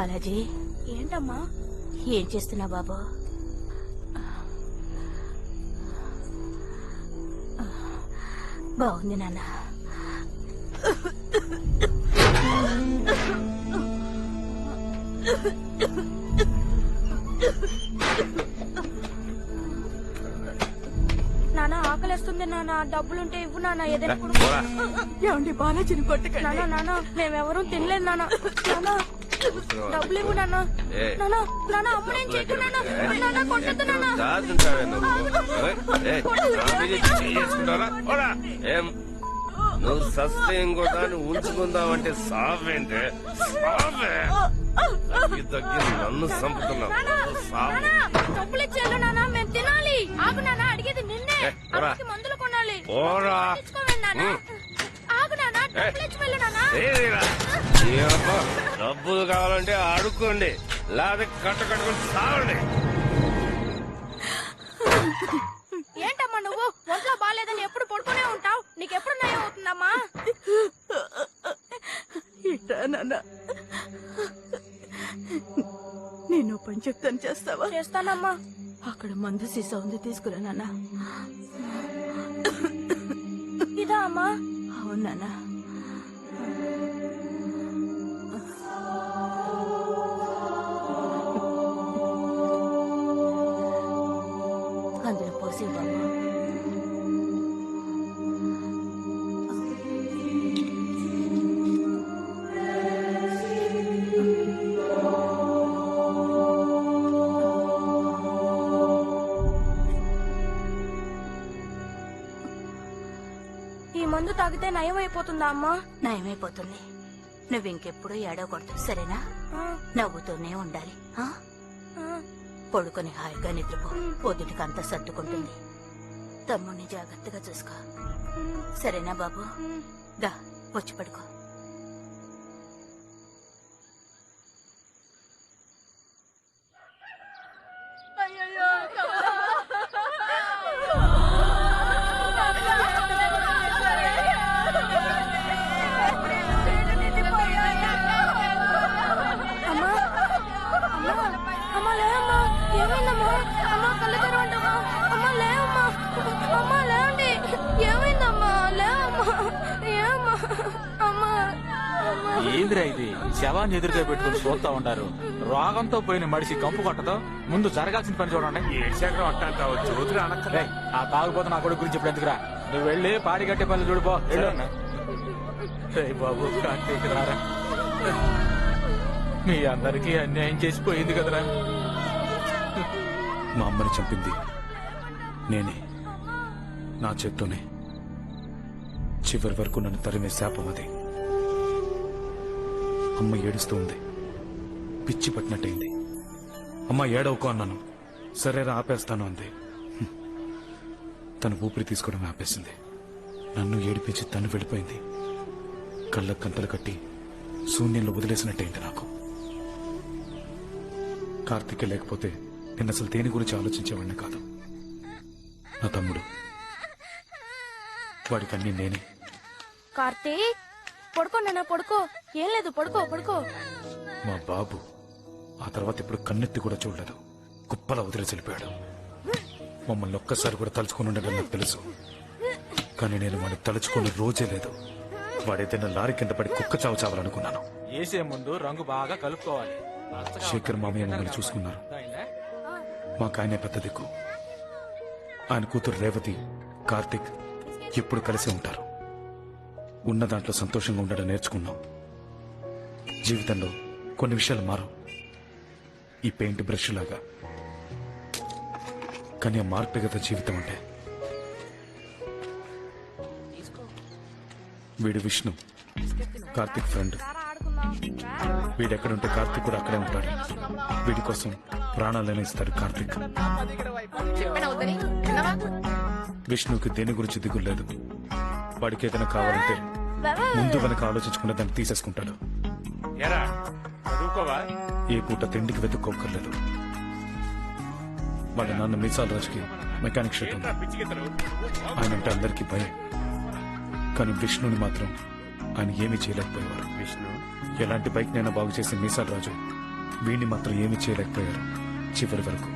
బాలాజీ, ఏంటమ్మా? ఏం చేస్తున్నావు బాబు? బాగుంది నాన్న. నాన్న ఆకలిస్తుంది నాన్న, డబ్బులుంటే ఇవ్వు నాన్న, ఏదైనా ఏమండి బాలాజీని కొట్టుకండి. నాన్న. నాన్న మేమెవరూ తినలేదు నాన్న. నాన్న డబ్బులు ఇవ్వు నాన్న. నాన్న నాన్న అప్పుడేం చేయకు నాన్న. నాన్న కొట్టద్దు నాన్న. నువ్వు సస్తే ఇంకోటాన్ని ఉంచుకుందామంటే సావేంటే సావే తగ్గి నన్ను చంపుతున్నావు. డబ్బులు ఇచ్చేయాలి నాన్న, మేము తినాలి. ఆగు నాన్న, అడిగేది నిన్నే. అమ్మకి మందులు కొనాలి. తెచ్చుకోవాలి నాన్న. ఆగు నాన్న, డబ్బులు ఇచ్చి వెళ్ళు నాన్న. డబ్బులు కావాలంటే అడుక్కోండి, లేదా కట్టుకొని సావండి. ఏంటమ్మా నువ్వు ఒంట్లో బాగాలేదని ఎప్పుడు పడుకునే ఉంటావు? నీకెప్పుడు నయం అవుతుందమ్మా? ఇట్టా నాన్న, నేను పని చెప్తాను, చేస్తావా? చేస్తానమ్మా. అక్కడ మందు సీసా ఉంది, తీసుకురా నాన్న. ఇదా అమ్మా? అవును నాన్న. అందులో పోసి బాబు. ఈ మందు తాగితే నయం అయిపోతుందా అమ్మా? నయమైపోతుంది. నువ్వు ఇంకెప్పుడు ఏడవకూడదు, సరేనా? నవ్వుతూనే ఉండాలి. పడుకొని హాయిగా నిద్రపో, పొద్దుటికి అంతా సర్దుకుంటుంది. తమ్ముడిని జాగ్రత్తగా చూసుకో, సరేనా బాబు? దా వచ్చి పడుకో. ఏందిరా ఇది? శవాన్ని ఎదురుగా పెట్టుకుని చూస్తా ఉంటారు. రోగంతో పోయిన మడిసి కంపు కొట్టదు. ముందు జరగాల్సిన పని చూడండి. ఆ తాగుపోతే నా కొడుకు గురించి ఇప్పుడు ఎందుకురా? నువ్వు వెళ్ళి పాడి కట్టే పనులు చూడిపో. బాబు కార్తీక్ రారా, మీ అందరికీ అన్యాయం చేసిపోయింది కదరా. మా అమ్మని చంపింది నేనే, నా చేత్తోనే. చివరి వరకు నన్ను తరిమే శాపం అది. అమ్మ ఏడుస్తూ ఉంది, పిచ్చి పట్టినట్టయింది. అమ్మ ఏడవకు అన్నాను, సరేరా ఆపేస్తాను అంది. తను ఊపిరి తీసుకోవడం ఆపేసింది. నన్ను ఏడిపించి తను వెళ్ళిపోయింది. కళ్ళకు కంతలు కట్టి శూన్యంలో వదిలేసినట్టయింది నాకు. కార్తీక్ లేకపోతే నేను అసలు దేని గురించి ఆలోచించేవాడిని కాదు. నా తమ్ముడు, వాడికన్నీ నేనే. కార్తీక్ పడుకో నాన్న, పడుకో. ఏం లేదు, పడుకో పడుకో. మా బాబు ఆ తర్వాత ఇప్పుడు కన్నెత్తి కూడా చూడలేదు, కుప్పలా వదిలేసి వెళ్ళిపోయాడు. మమ్మల్ని ఒక్కసారి కూడా తలుచుకుని ఉండడం నాకు తెలుసు, కానీ నేను వాడిని తలుచుకుని రోజే లేదు. వాడేదైనా లారీ కింద పడి కుక్క చావు చావాలనుకున్నాను. వేసే ముందు రంగు బాగా కలుపుకోవాలి. శేఖర్ మామయ్య మమ్మల్ని చూసుకున్నారు. మాకు ఆయనే పెద్ద దిక్కు. ఆయన కూతురు రేవతి, కార్తీక్ ఎప్పుడు కలిసి ఉంటారు. ఉన్న దాంట్లో సంతోషంగా ఉండడం నేర్చుకున్నాం. జీవితంలో కొన్ని విషయాలు మారు, ఈ పెయింట్ బ్రష్ లాగా. కానీ ఆ మార్పే కదా జీవితం అంటే. వీడు విష్ణు, కార్తీక్ ఫ్రెండ్. వీడెక్కడుంటే కార్తీక్ కూడా అక్కడే ఉంటాడు. వీడి కోసం ప్రాణాలనే ఇస్తాడు కార్తీక్. విష్ణుకి దేని గురించి దిగులు లేదు. వాడికి ఏదైనా కావాలంటే ముందు వెనక ఆలోచించకుండా దాన్ని తీసేసుకుంటాడు. ఏ పూట తిండికి వెతుక్కోకర్లేదు. వాళ్ళ నాన్న మీసాల రాజుకి మెకానిక్ షెడ్ ఉంది. ఆయన అంటే అందరికీ భయం, కానీ విష్ణుని మాత్రం ఆయన ఏమీ చేయలేకపోయేవారు. విష్ణు ఎలాంటి బైక్ నైనా బాగు చేసి మీసాల రాజు వీడిని మాత్రం ఏమీ చేయలేకపోయారు చివరి వరకు.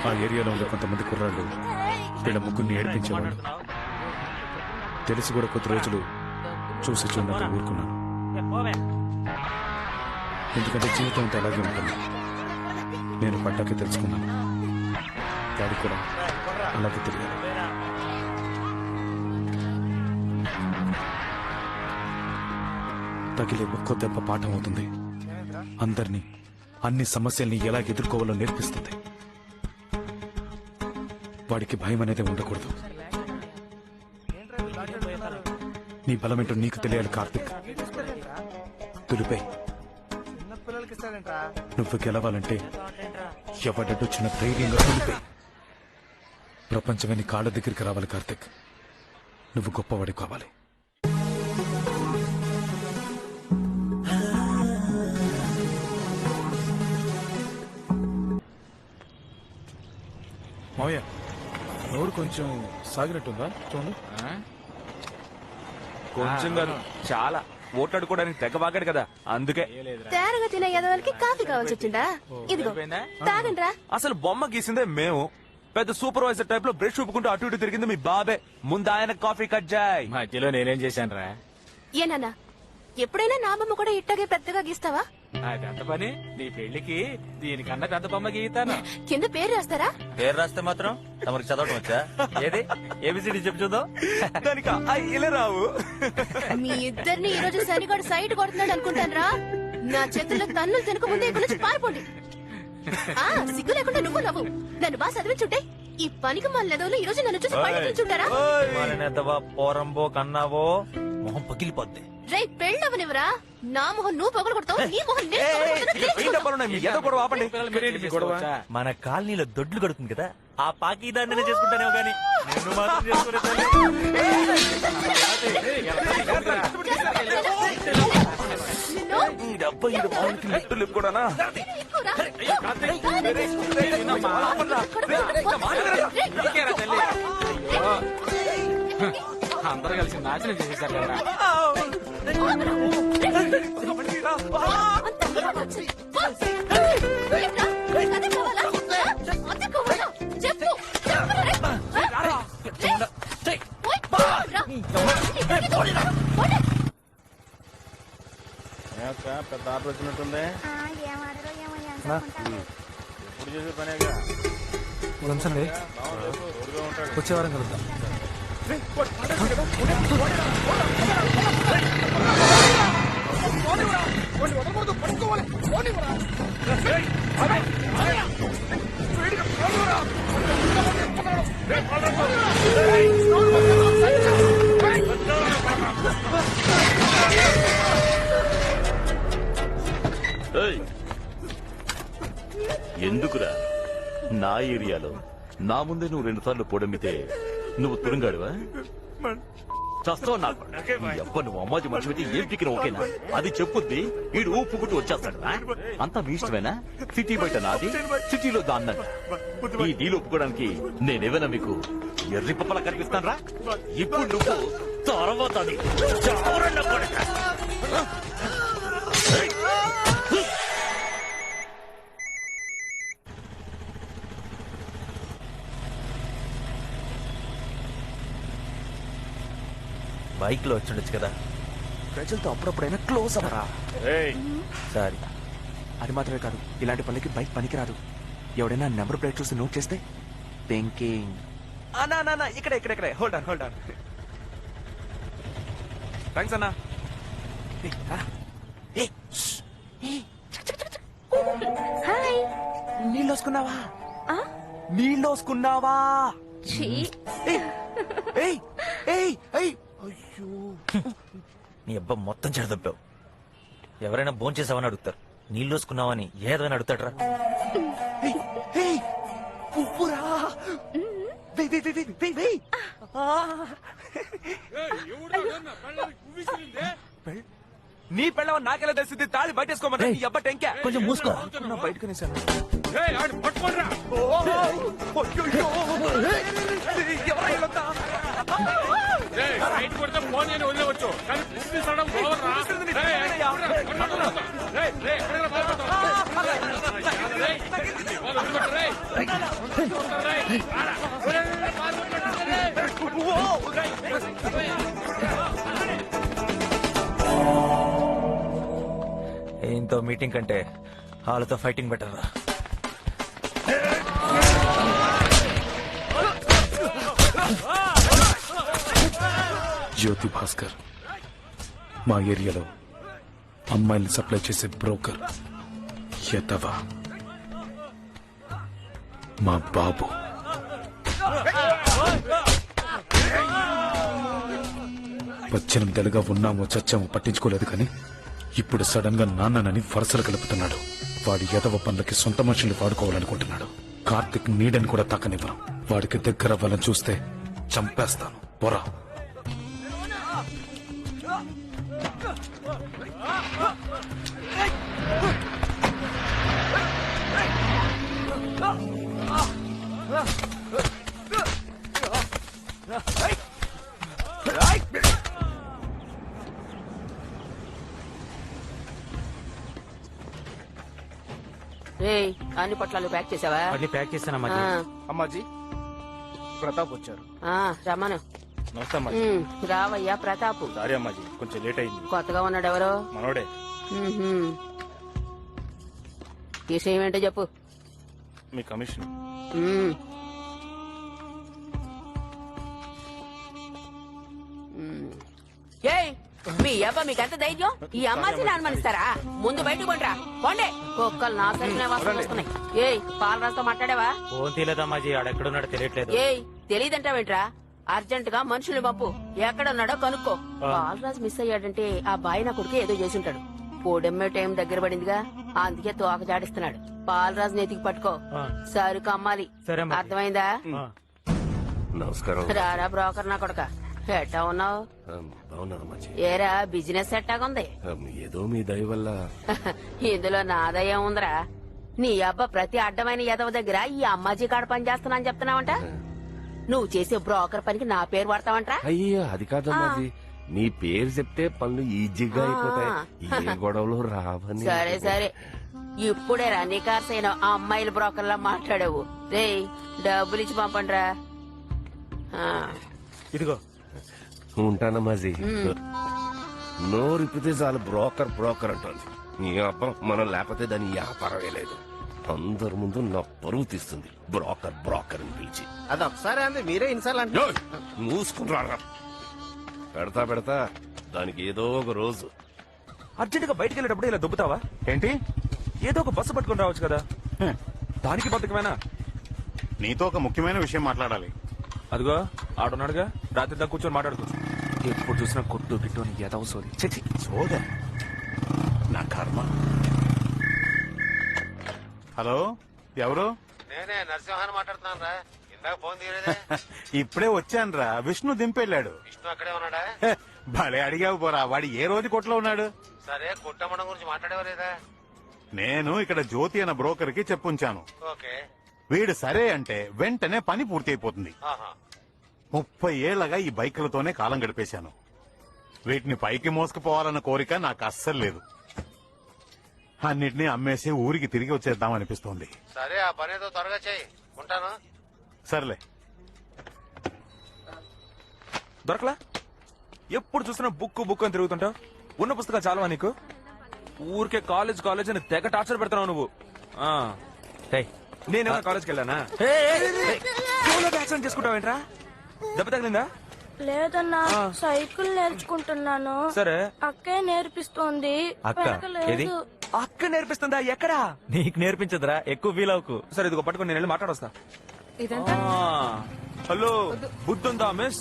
ఆ ఏరియాలో ఉండే కొంతమంది కుర్రాళ్ళు వీళ్ళ ముగ్గురిని ఏడిపించేవాళ్ళు. తెలిసి కూడా కొద్ది రోజులు చూసి చూడక ఊరుకున్నాను. ఎందుకంటే జీవితం అంతా అలాగే ఉంటుంది. నేను పడ్డాకే తెలుసుకున్నాను. డాడీ కూడా అలాగే తెలియాలి. తగిలే ఒక్కో దెబ్బ పాఠం అవుతుంది. అందరినీ, అన్ని సమస్యల్ని ఎలా ఎదుర్కోవాలో నేర్పిస్తుంది. వాడికి భయం అనేది ఉండకూడదు. నీ బలమేంటో నీకు తెలియాలి కార్తిక్. తులిపై నువ్వు గెలవాలంటే ఎవడొచ్చిన ధైర్యంగా తులిపై. ప్రపంచమే నీ కాళ్ళ దగ్గరికి రావాలి కార్తిక్. నువ్వు గొప్పవాడి కావాలి. మావయ్య, నోరు కొంచెం సాగినట్టుందా? చూడండి. కొంచెం కాదు, చాలా. ఓట్లాడుకోవడానికి తెగ వాగాడు కదా, అందుకే. తేరగా తినే ఎదవలకి కాఫీ కావాల్సి వచ్చిందా? ఇదిగో తాగండ్రా. అసలు బొమ్మ గీసిందే మేము. పెద్ద సూపర్వైజర్ టైప్ లో బ్రష్ చూపుకుంటూ అటు ఇటు తిరిగింది మీ బాబే. ముందు ఆయన కాఫీ కట్ జాయ్. మధ్యలో నేనేం చేశాను రా? ఏనన్నా ఎప్పుడైనా నా బొమ్మ కూడా ఇట్టగే పెద్దగా గీస్తావా? అదెంత పని? నీ పెళ్లికి దీనికన్నా పెద్ద బొమ్మ గీతాను. కింద పేరు రాస్తారా? పేరు రాస్తే మాత్రం తమరికి చదవటం వచ్చా? ఏది ఏబిసిడి చెప్పు చూద్దాం. దానికి ఇలా రావు. మీ ఇద్దరిని ఈ రోజు సరిగాడు సైట్ కొడుతున్నాడు అనుకుంటాను. నా చేతుల్లో తన్నులు తినక ముందే ఇక్కడ నుంచి పారిపోండి. సిగ్గు లేకుండా నువ్వు నవ్వు. నన్ను బాగా చదివించుంటే ఈ పనికి మళ్ళీ ఈ రోజు నన్ను చూసి పండించుంటారా? మానేద్దావా పోరంబో కన్నావో మొహం పగిలిపోద్ది. రే పెళ్ళవనివరా? నా మొహం నువ్వు పొగలు కొడతావు, నీ మొహం నేను మీ ఏదో గొడవ ఆపండి. మన కాలనీలో దొడ్లు కడుతుంది కదా, ఆ పాకి దాన్ని చేసుకుంటానేమో గాని నిన్ను మాత్రం చేసుకునే కూడా అందరూ కలిసి నాశనం చేసేసారు కదా. పెద్ద ఆర్డర్ వచ్చినట్టుంది. ఎప్పుడు చేసే పనేగా. వచ్చే వారం కలుద్దాం. ఎందుకురా నా ఏరియాలో నా ముందే నువ్వు 2 సార్లు పొడమితే నువ్వు తురంగాడువా? చస్తావు నాకు. నువ్వు అమ్మాజీ మనిషి ఏం టిక్కిన ఓకేనా? అది చెప్పుద్ది వీడు ఊపుకుంటూ వచ్చేస్తాడు. అంతా మీ ఇష్టమేనా? సిటీ బయట నాది, సిటీలో దాన్నది. ఈ డీల్ ఒప్పుకోవడానికి నేనేమైనా మీకు ఎర్రి పప్పలా కనిపిస్తాను రా? ఇప్పుడు నువ్వు తర్వాత అది చావరన్న కొడక. బైక్ లో వచ్చిండొచ్చు కదా. ప్రజలతో అప్పుడప్పుడైనా క్లోజ్ అవ్వరా? సారీ. అది మాత్రమే కాదు, ఇలాంటి పనికి బైక్ పనికిరాదు. ఎవడైనా నెంబర్ ప్లేట్ చూసి నోట్ చేస్తే థింకింగ్. ఇక్కడ ఇక్కడ ఇక్కడ hold on hold on. Thanks అన్నా. హాయ్. నీళ్ళోసుకున్నావా? నీళ్ళోసుకున్నావా? అయ్యో, నీ అబ్బా మొత్తం చెడదప్పావు. ఎవరైనా భోంచేసావని చేసావని అడుగుతారు, నీళ్ళు వేసుకున్నావని ఏదైనా అడుగుతాడరా? పువ్వురా. నీ పెళ్ళవని నాకెలా తెలిసింది? తాళి బయటేసుకోమన్నా ఈ అబ్బ టెంకే. కొంచెం మూసుకో. బయటకునేసాను. ఏయ్, ఆడు పట్టుకోండిరా. ఏయ్, రైట్ కొడితే ఫోన్ చేయని వదిలేవచ్చు కానీ పుట్టి సడన్ ఓవర్ రా. ఏయ్, రేయ్, రేయ్, ఎక్కడికి పారిపోతావు? రేయ్, వాళ్ళు వదిలిపెట్టు, రేయ్. రేయ్, రారా. రేయ్, పారిపోతాడు, రేయ్. ఏంతో మీటింగ్ కంటే వాళ్ళతో ఫైటింగ్ బెటర్ రా. జ్యోతి భాస్కర్ మా ఏరియాలో అమ్మాయిల్ని సప్లై చేసే బ్రోకర్. ఎతవా మా బాబు. పద్దెనిమిదేళ్ళుగా ఉన్నామో చచ్చామో పట్టించుకోలేదు కానీ ఇప్పుడు సడన్ గా నాన్ననని వరుసలు కలుపుతున్నాడు. వాడి ఎదవ పనులకి సొంత మనుషుల్ని వాడుకోవాలనుకుంటున్నాడు. కార్తిక్ నీడని కూడా తక్కనివ్వను. వాడికి దగ్గర అవ్వాలని చూస్తే చంపేస్తాను. పొరా. రేయ్, అన్ని పొట్లాలు ప్యాక్ చేసావా? మళ్ళీ ప్యాక్ చేస్తానమ్మా. ఆ, అమ్మాజీ ప్రతాప్ వచ్చారు. ఆ, రమ్మను. నమస్తే అమ్మా. రావయ్యా ప్రతాపు. సారీ అమ్మాజీ, కొంచెం లేట్ అయింది. కొత్తగా ఉన్నాడు ఎవరో. మనోడే. ఉహుం. విషయం ఏంటో చెప్పు. మీ కమిషన్. ఉమ్. ఉమ్. ఏయ్, మీ అబ్బ మీకెంత ధైర్యం? ఈ అమ్మాయిని అనుమానిస్తారా? ముందు బయటకు కొండ్రా, పోండి. కుక్కలు నా సరిగ్గా వాసన వస్తున్నాయి. ఏయ్, పాలరాజుతో మాట్లాడావా? ఫోన్ తీయలేదమ్మాజీ, ఆడెక్కడున్నాడో తెలియట్లేదు. ఏయ్, తెలియదంటావేంట్రా? అర్జెంట్ గా మనుషుల్ని పంపు, ఎక్కడున్నాడో కనుక్కో. బాలరాజు మిస్ అయ్యాడంటే ఆ బాయి నా కొడుకు ఏదో చేసుంటాడు. పోడెమ్మే టైం దగ్గర పడిందిగా, అందుకే తోక జాడిస్తున్నాడు. బాలరాజు నెతికి పట్టుకో, సరుకు అమ్మాలి. సరే అమ్మా. అర్థమైందా? నమస్కారం. రారా బ్రోకర్ నా కొడక, ఎట్టా ఉన్నావు? అవునమ్మా. ఏరా బిజినెస్ ఎట్టాగుంది? ఏదో మీ దయ వల్ల. ఇందులో నాదయం ఉందిరా. నీ అబ్బ ప్రతి అడ్డమైన ఎదవ దగ్గర ఈ అమ్మాజీ కాడ పని చేస్తున్నా అని చెప్తున్నావంట. నువ్వు చేసే బ్రోకర్ పనికి నా పేరు వాడతావంట. అయ్యో అది కాదమ్మాజీ, మీ పేరు చెప్తే పనులు ఈజీగా అయిపోతాయి. ఏ గొడవలు రావని. సరే సరే, ఇప్పుడే రా నికార్సైన ఆ అమ్మాయిల బ్రోకర్లా మాట్లాడావు. రేయ్, డబ్బులు ఇచ్చి పంపండిరా. ఇదిగో. ఉంటానమ్మాజీ. నోరిపితే చాలు బ్రోకర్ బ్రోకర్ అంటుంది. నీ అబ్బా మనం లేకపోతే దాని వ్యాపారమే లేదు. అందరి ముందు నా పరువు తీస్తుంది బ్రోకర్ బ్రోకర్ అని పిలిచి. అది ఒకసారి అంది మీరే ఇన్సార్లు ఏయ్, మూసుకున్నారా? పెడతా దానికి ఏదో ఒక రోజు. అర్జెంట్ గా బయటకు వెళ్ళేటప్పుడు ఇలా దుబ్బుతావా ఏంటి? ఏదో ఒక బస్సు పట్టుకుని రావచ్చు కదా. దానికి బతుకమేనా? నీతో ఒక ముఖ్యమైన విషయం మాట్లాడాలి. అదిగో ఆడున్నాడుగా, రాత్రి దాకా కూర్చొని మాట్లాడుకో. ఎప్పుడు చూసినా కొట్టు గిట్టు అని ఏదో సోది. చచ్చి సోద నా కర్మ. హలో, ఎవరు? నేనే నరసింహాన్ని మాట్లాడుతున్నాను రా. ఇందాక ఫోన్ తీయలేదే. ఇప్పుడే వచ్చాను రా. విష్ణు దింపెళ్ళాడు. విష్ణు అక్కడే ఉన్నాడా? భలే అడిగావు పోరా. వాడు ఏ రోజు కొట్లో ఉన్నాడు? సరే, కుట్టమ్మడం గురించి మాట్లాడేవారేదా? నేను ఇక్కడ జ్యోతి అన్న బ్రోకర్ కి చెప్పుంచాను. ఓకే. వీడు సరే అంటే వెంటనే పని పూర్తి అయిపోతుంది. ఆహా. 30 ఏళ్లగా ఈ బైకులతోనే కాలం గడిపేశాను. వీటిని పైకి మోసుకుపోవాలన్న కోరిక నాకు అస్సలు లేదు. అన్నిటినీ అమ్మేసి ఊరికి తిరిగి వచ్చేద్దాం అనిపిస్తోంది. సరే, ఆ పని ఏదో త్వరగా చెయ్యి. ఉంటాను. సర్లే. దొరకలా? ఎప్పుడు చూసినా బుక్ అని తిరుగుతుంటావు. ఉన్న పుస్తకాలు చాలవా నీకు? ఊరికే కాలేజ్ అని తెగ టార్చర్ పెడతావు నువ్వు. నేనేమన్నా కాలేజ్కి వెళ్ళానా? యాక్సిడెంట్ చేసుకుంటావేంట్రా? దెబ్బ తగిలిందా? లేదన్నా, సైకిల్ నేర్చుకుంటున్నాను. సరే, అక్కే నేర్పిస్తోంది. అక్క? ఏది? అక్క నేర్పిస్తుందా? ఎక్కడా? నీకు నేర్పించదురా, ఎక్కువ ఫీల్ అవుకు. సరే, ఇదిగో పట్టుకుని నేను వెళ్ళి మాట్లాడొస్తా. హలో, బుద్ధుందా మిస్?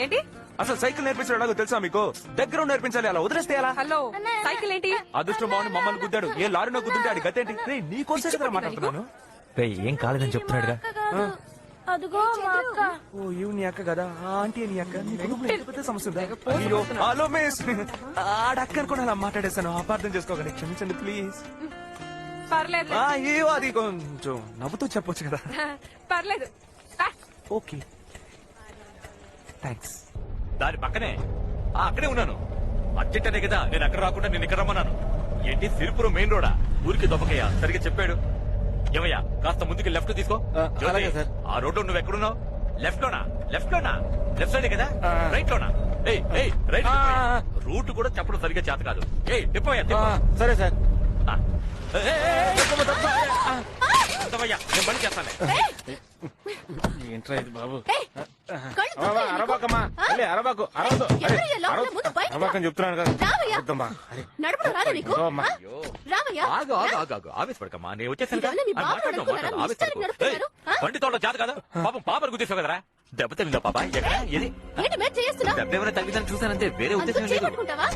ఏంటి? అసలు సైకిల్ నేర్పించడం ఎలాగో తెలుసా మీకు? దగ్గర నేర్పించాలి, అలా వదిలేస్తే ఎలా? హలో, సైకిల్ ఏంటి? అదృష్టం బాగుంది మమ్మల్ని గుద్దాడు. ఏ లారీలో గుద్దుంటే ఆడి గతేంటి? నీకోసం కదా మాట్లాడుతున్నాను. ఏం కాలేదని చెప్తున్నాడుగా. అదిగో మా అక్క. ఓ ఇవి నీ అక్క కదా ఆ ఆంటీ నీ అక్క నీ కుటుంబంలో ఎంత పెద్ద సమస్య ఉందా? అయ్యో హలో మిస్ ఆడక్క అనుకుని అలా మాట్లాడేస్తాను అపార్థం చేసుకోకండి క్షమించండి ప్లీజ్. పర్లేదు అయ్యో అది కొంచెం నవ్వుతూ చెప్పొచ్చు కదా. పర్లేదు ఓకే థ్యాంక్స్. దాని పక్కనే అక్కడే ఉన్నాను. అర్జెంట్ అనే కదా నేను అక్కడ రాకుండా నేను ఇక్కడ రమ్మన్నాను. ఏంటి సిరిపురం మెయిన్ రోడా? ఊరికి దొబ్బకయ్యా సరిగ్గా చెప్పాడు. ఏమయ్యా కాస్త ముందుకి లెఫ్ట్ తీసుకో. జ్యోతి, ఆ రోడ్డు నువ్వు ఎక్కడున్నావు? లెఫ్ట్ లోనా? లెఫ్ట్ లోనా? లెఫ్ట్ సైడ్ కదా? రైట్ లోనా? రైట్ రూట్ కూడా చెప్పడం సరిగ్గా చేత కాదు. సరే సార్. నేను పని చేస్తాను. ఏంట్రా ఇది బాబు? కళ్ళు తుమ్మాయి నీకు? అరబాకమ్మా అరబాకు ఎవరయ్యా లోపల? ముందు బయటకు రా. అరబాకని చెప్తున్నాను కదా. రావయ్యా. వద్దమ్మా. అరే, నడపడం రాదా నీకు? అమ్మా. ఆ? రావయ్యా. ఆగు ఆగు ఆగు ఆగు ఆవేశపడకమ్మా. నేను వచ్చేసాను కదా. ఇదేమన్నా మీ బాబు మాట్లాడు, అనుకున్నారా? మాట్లాడు, మీ ఆవేశపడకు. ఇష్టానికి నడుపుతున్నారు? ఆ? బండి తోట జాత కదా పాపం పాపను గుద్దేశావు కదరా. దెబ్బతిందా పాప? ఎక్కడ? ఏది? ఏంటి మ్యాచ్ చేస్తున్నావు? దెబ్బ ఏమైనా తగ్గిందని చూసానంతే, వేరే అంత ఉద్దేశం లేదు. చేపట్టుకుంటావా?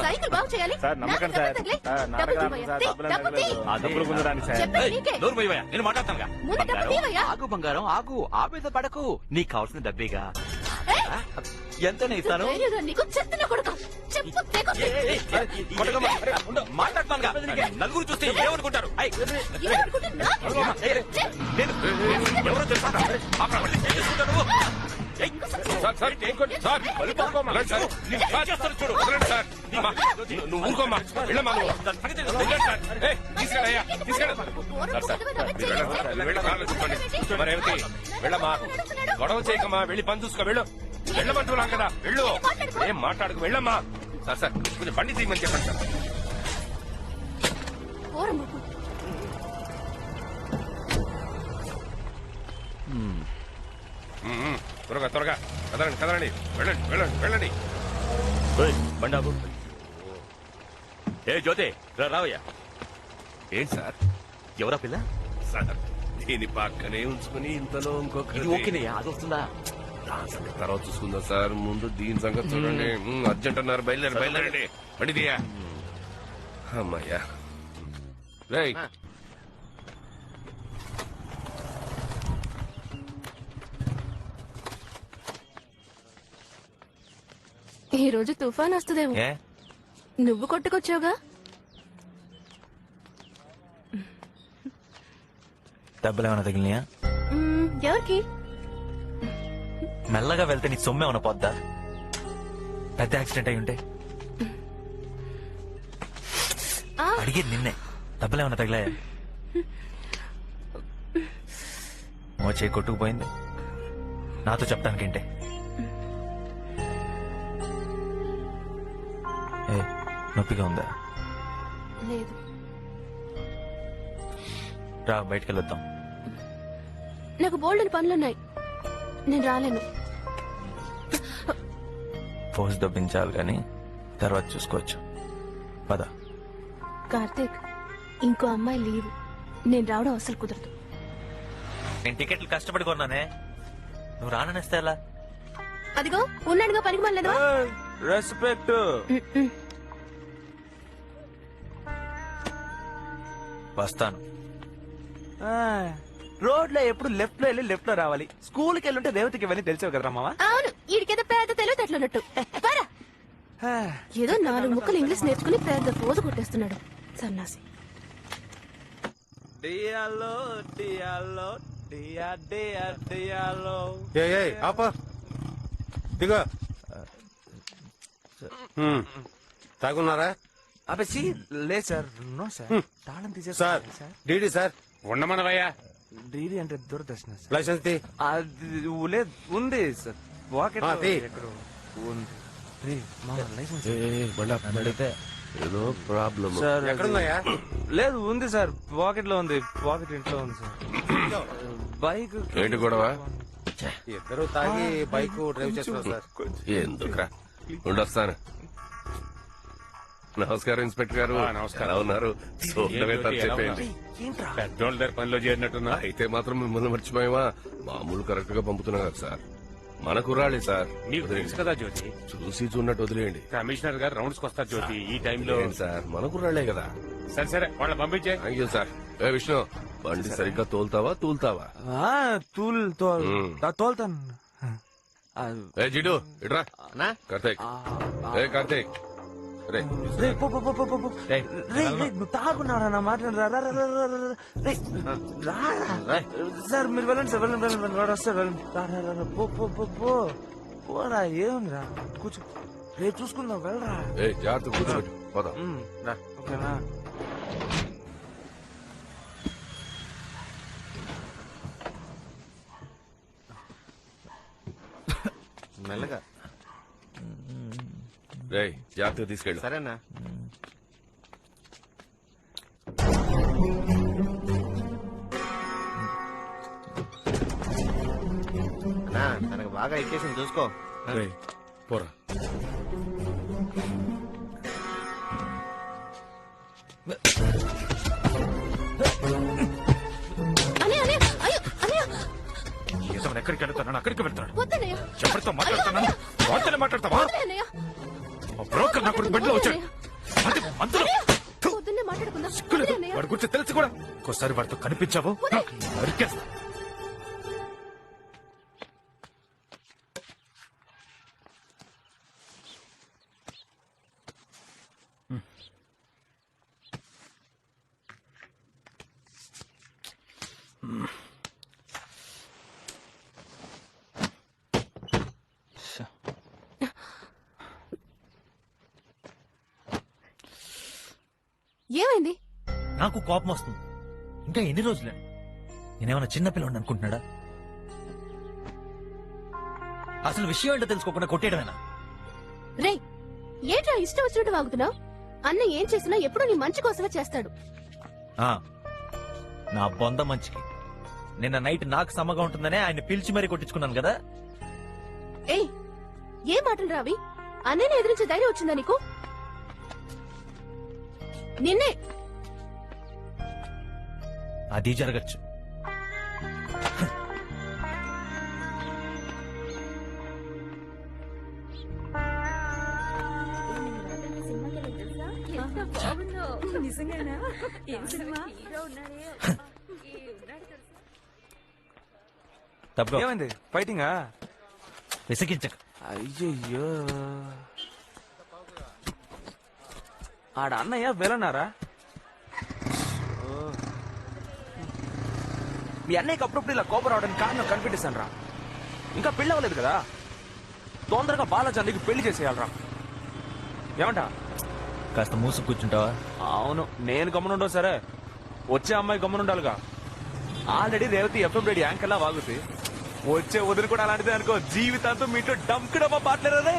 సైకిల్ బాగు చేయాలి. సార్ నమ్మకం నాకు సార్. డబ్బులు తగిలే. నాటకాలు డబ్బులు తీవయ్యా. సార్, తీ, డబ్బులు డబ్బులు తీ. ఆ డబ్బులు పొందడానికి సార్. చెప్పేది నీకే. నోరు పోయివయ్యా, నేను మాట్లాడతానుగా. ముందు డబ్బు బంగారం, తీవయ్యా. ఆగు బంగారం ఆగు, ఆవేశ పడకు. నీకు కావాల్సిన డబ్బేగా. ఏయ్, ఎంతనే ఇస్తాను? ధైర్యంగా నీకు చెత్తన కొడుకు. చెప్పు తెగొద్దు. కొట్టకమ్మా. మాట్లాడతానుగా. నలుగురు చూస్తే ఏమనుకుంటారు? ఐ, ఏమనుకుంటే నాకేంటి? నేను ఎవరో తెలుసా? అక్కడ మళ్ళీ ఏం చేసుకుంటావు నువ్వు? ఏయ్, సార్ సార్ ఇంకోటి సార్ వెళ్ళిపోమ్మా. సార్, ఏం చేస్తాను చూడు. వదలండి సార్. అమ్మా, నువ్వు ఊరుకోమ్మా. వెళ్ళమ్మా నువ్వు. దాని సంగతి నేను వెళ్ళండి సార్. ఏయ్, తీసుకెళ్ళయ్యా తీసుకెళ్ళ. ఊరకు సార్ చదివే నవ్వే మీరు వెళ్ళండి సార్. వెళ్ళి కార్లో చెప్పండి. మరి ఏమిటి? వెళ్ళమ్మా. గొడవ చేయకమ్మా. వెళ్ళి పని చూసుకో. వెళ్ళు. వెళ్ళమంటున్నాం కదా. వెళ్ళు. ఏం మాట్లాడుకు. వెళ్ళమ్మా. సార్ సార్ కొంచెం బండి తీయమని చెప్పండి సార్. ఊరముకు. త్వరగా త్వరగా కదలండి కదలండి. వెళ్ళండి వెళ్ళండి వెళ్ళండి. ఏయ్, బండాబు. ఏ జ్యోతి రావయ్యా. ఏంటి సార్? ఎవరా పిల్ల? సార్ దీని పక్కనే ఉంచుకుని ఇంతలో ఇంకొక ఇది ఓకేనయ్యా, అది వస్తుందా? దాని సంగతి తర్వాత చూసుకుందాం సార్. ముందు దీని సంగతి చూడండి. అర్జెంట్ అన్నారు. బయలుదేరి బయలుదేరండి. బండి తీయా. అమ్మయ్యా. రేయ్ ఈ రోజు తుఫాన్ వస్తుందేమో. ఏ నువ్వు కొట్టుకొచ్చావుగా. డబ్బులు ఏమైనా తగిలినాయా? ఎవరికి? మెల్లగా వెళ్తే నీ సొమ్ము ఏమైనా పోద్దా? పెద్ద యాక్సిడెంట్ అయి ఉంటే ఆ, అడిగేది నిన్నే. డబ్బులు ఏమైనా తగిలాయా? ఓ చేయి కొట్టుకుపోయింది. నాతో చెప్పడానికి ఏంటే? ఏ నొప్పిగా ఉందా? లేదు. రా బయటికి వెళ్ళొద్దాం. నాకు బోల్డెన్ పనులున్నాయి. నేను రాలేను. పోస్ట్ దొబ్బించాలి కానీ తర్వాత చూసుకోవచ్చు. పద. కార్తీక్, ఇంకో అమ్మాయి లీవ్. నేను రావడం అసలు కుదరదు. నేను టికెట్లు కష్టపడి కొన్నానే, నువ్వు రాననేస్తే ఎలా? అదిగో ఉన్నాడుగా పనికి మళ్ళీ. రెస్పెక్ట్. వస్తాను. రోడ్ లో ఎప్పుడు లెఫ్ట్ లో వెళ్ళి లెఫ్ట్ లో రావాలి. స్కూల్కి వెళ్ళుంటే రేవతికి ఇవన్నీ తెలిసావు కదరా మావా. అవును, ఈడికేదో పెద్ద తెలివితేటలున్నట్టు. పరా. ఏదో 4 ముక్కలు ఇంగ్లీష్ నేర్చుకుని పెద్ద పోజు కొట్టేస్తున్నాడు సన్నాసి. డియాలో డియాలో డియా డియా డియాలో. ఆప దిగో. తాగున్నారా అబ్బి లేదు సార్. No sir. తాళం తీసేసి సార్? DD sir. ఉండమనవయ్యా. డీడీ అంటే దూరదర్శన సార్. లైసెన్స్ తీ. అది లేదు ఉంది సార్. పాకెట్ ఆ, తీ. ఎక్కడో ఉంది. రే, మా లైసెన్స్ ఏదో ప్రాబ్లం. సార్ అది- ఎక్కడుందయ్యా? లేదు ఉంది సార్. పాకెట్ లో ఉంది. పాకెట్ ఇంట్లో ఉంది సార్. బైక్ ఏంటి గొడవ? ఇద్దరు తాగి బైక్ డ్రైవ్ చేస్తున్నారు సార్. ఎందుకురా ఉండొస్తాను. నమస్కారం ఇన్స్పెక్టర్ గారు. నమస్కారం. ఎలా ఉన్నారు? చూడడమే తను చెప్పేయండి. ఏంట్రా? పెద్దోళ్ళ దగ్గర పనిలో చేరినట్టున్నా. అయితే మాత్రం మిమ్మల్ని మర్చిపోయావా? మామూలు కరెక్ట్ గా పంపుతున్నా కదా సార్. మన కుర్రాళ్ళే సార్. నీకు తెలుసు కదా జ్యోతి, చూసి చూడనట్టు వదిలేయండి. కమిషనర్ గారు రౌండ్స్ వస్తారు జ్యోతి ఈ టైంలో. ఏంటి సార్, మన కుర్రాళ్లే కదా. సరే సరే వాళ్ళని పంపించే. Thank you sir. ఏ విష్ణు బండి సరిగ్గా తోలుతావా తూలుతావా? తోలుతాను. ఏ జిడు ఇట్రా కార్తీక్. ఏ కార్తీక్ రే నువ్వు తాగున్నారా నా మాట సార్ మీరు వెళ్ళండి సార్ వెళ్ళండి వస్తారు పోరా ఏముందిరా కూర్చో రేపు చూసుకుందాం వెళ్ళరా. ఏ జాగ్రత్త కూర్చోబెట్టు పోదాం. ఓకేనా మెల్లగా. రే జాగ్రత్తగా తీసుకెళ్ళు. సరేనా? తనకు బాగా ఎక్కేసింది చూసుకో. రేయ్, పోరా. ఎక్కడికి వెళ్తాను అక్కడికి వెళ్తాను. వద్దన్నయ్య. ఎవరితో మాట్లాడుతున్నాను? వార్తలే మాట్లాడతావా? వదిలేయ్ బ్రోకర్ నా కొడుకు బెడ్లో వచ్చాడు. అది మందులో పొద్దున్నే మాట్లాడుకుందాం. సిగ్గులేదు. వదిలేయ్ వాడి గురించి తెలిసి కూడా ఇంకోసారి వాడితో కనిపించావు నరికేస్తా. ఏమైంది? నాకు కోపం వస్తుంది. ఇంకా ఎన్ని రోజులే? నేనేమన్నా చిన్నపిల్లని అనుకుంటున్నాడా? అసలు విషయం ఏంటో తెలుసుకోకుండా కొట్టేయడమేనా? రే ఏంట్రా ఇష్టం వచ్చినట్టు వాగుతున్నావు? అన్న ఏం చేసినా ఎప్పుడు నీ మంచి కోసమే చేస్తాడు. ఆ, నా బొంద మంచికి. నిన్న నైట్ నాకు సమ్మగా ఉంటుందనే ఆయన పిలిచి మరీ కొట్టించుకున్నాను కదా. ఏయ్ ఏ మాటలు రావి? అన్నయ్యని ఎదిరించే ధైర్యం వచ్చిందా నీకు? నిన్నే. అది జరగచ్చు. తప్పుకో. ఏమైంది? ఫైటింగా? విసిగించక. అయ్యయ్యో ఆడ అన్నయ్య వెళ్ళన్నారా? మీ అన్నయ్యకి అప్పుడప్పుడు ఇలా కోపం రావడానికి కారణం కనిపెట్టేశాను రా. ఇంకా పెళ్లి అవ్వలేదు కదా, తొందరగా బాలాజానికి పెళ్లి చేసేయాలరా. ఏమంటా? కాస్త మూసు కూర్చుంటావా? అవును, నేను గమనుండవు సరే, వచ్చే అమ్మాయి గమనుండాలిగా. ఆల్రెడీ రేవతి ఎఫ్ఎం రెడీ యాంకర్లా వాగుతుంది. వచ్చే వదిలి కూడా అలాంటిదే అనుకో, జీవితాంతం మీతో డంకుడమ్మా పాటలేరే.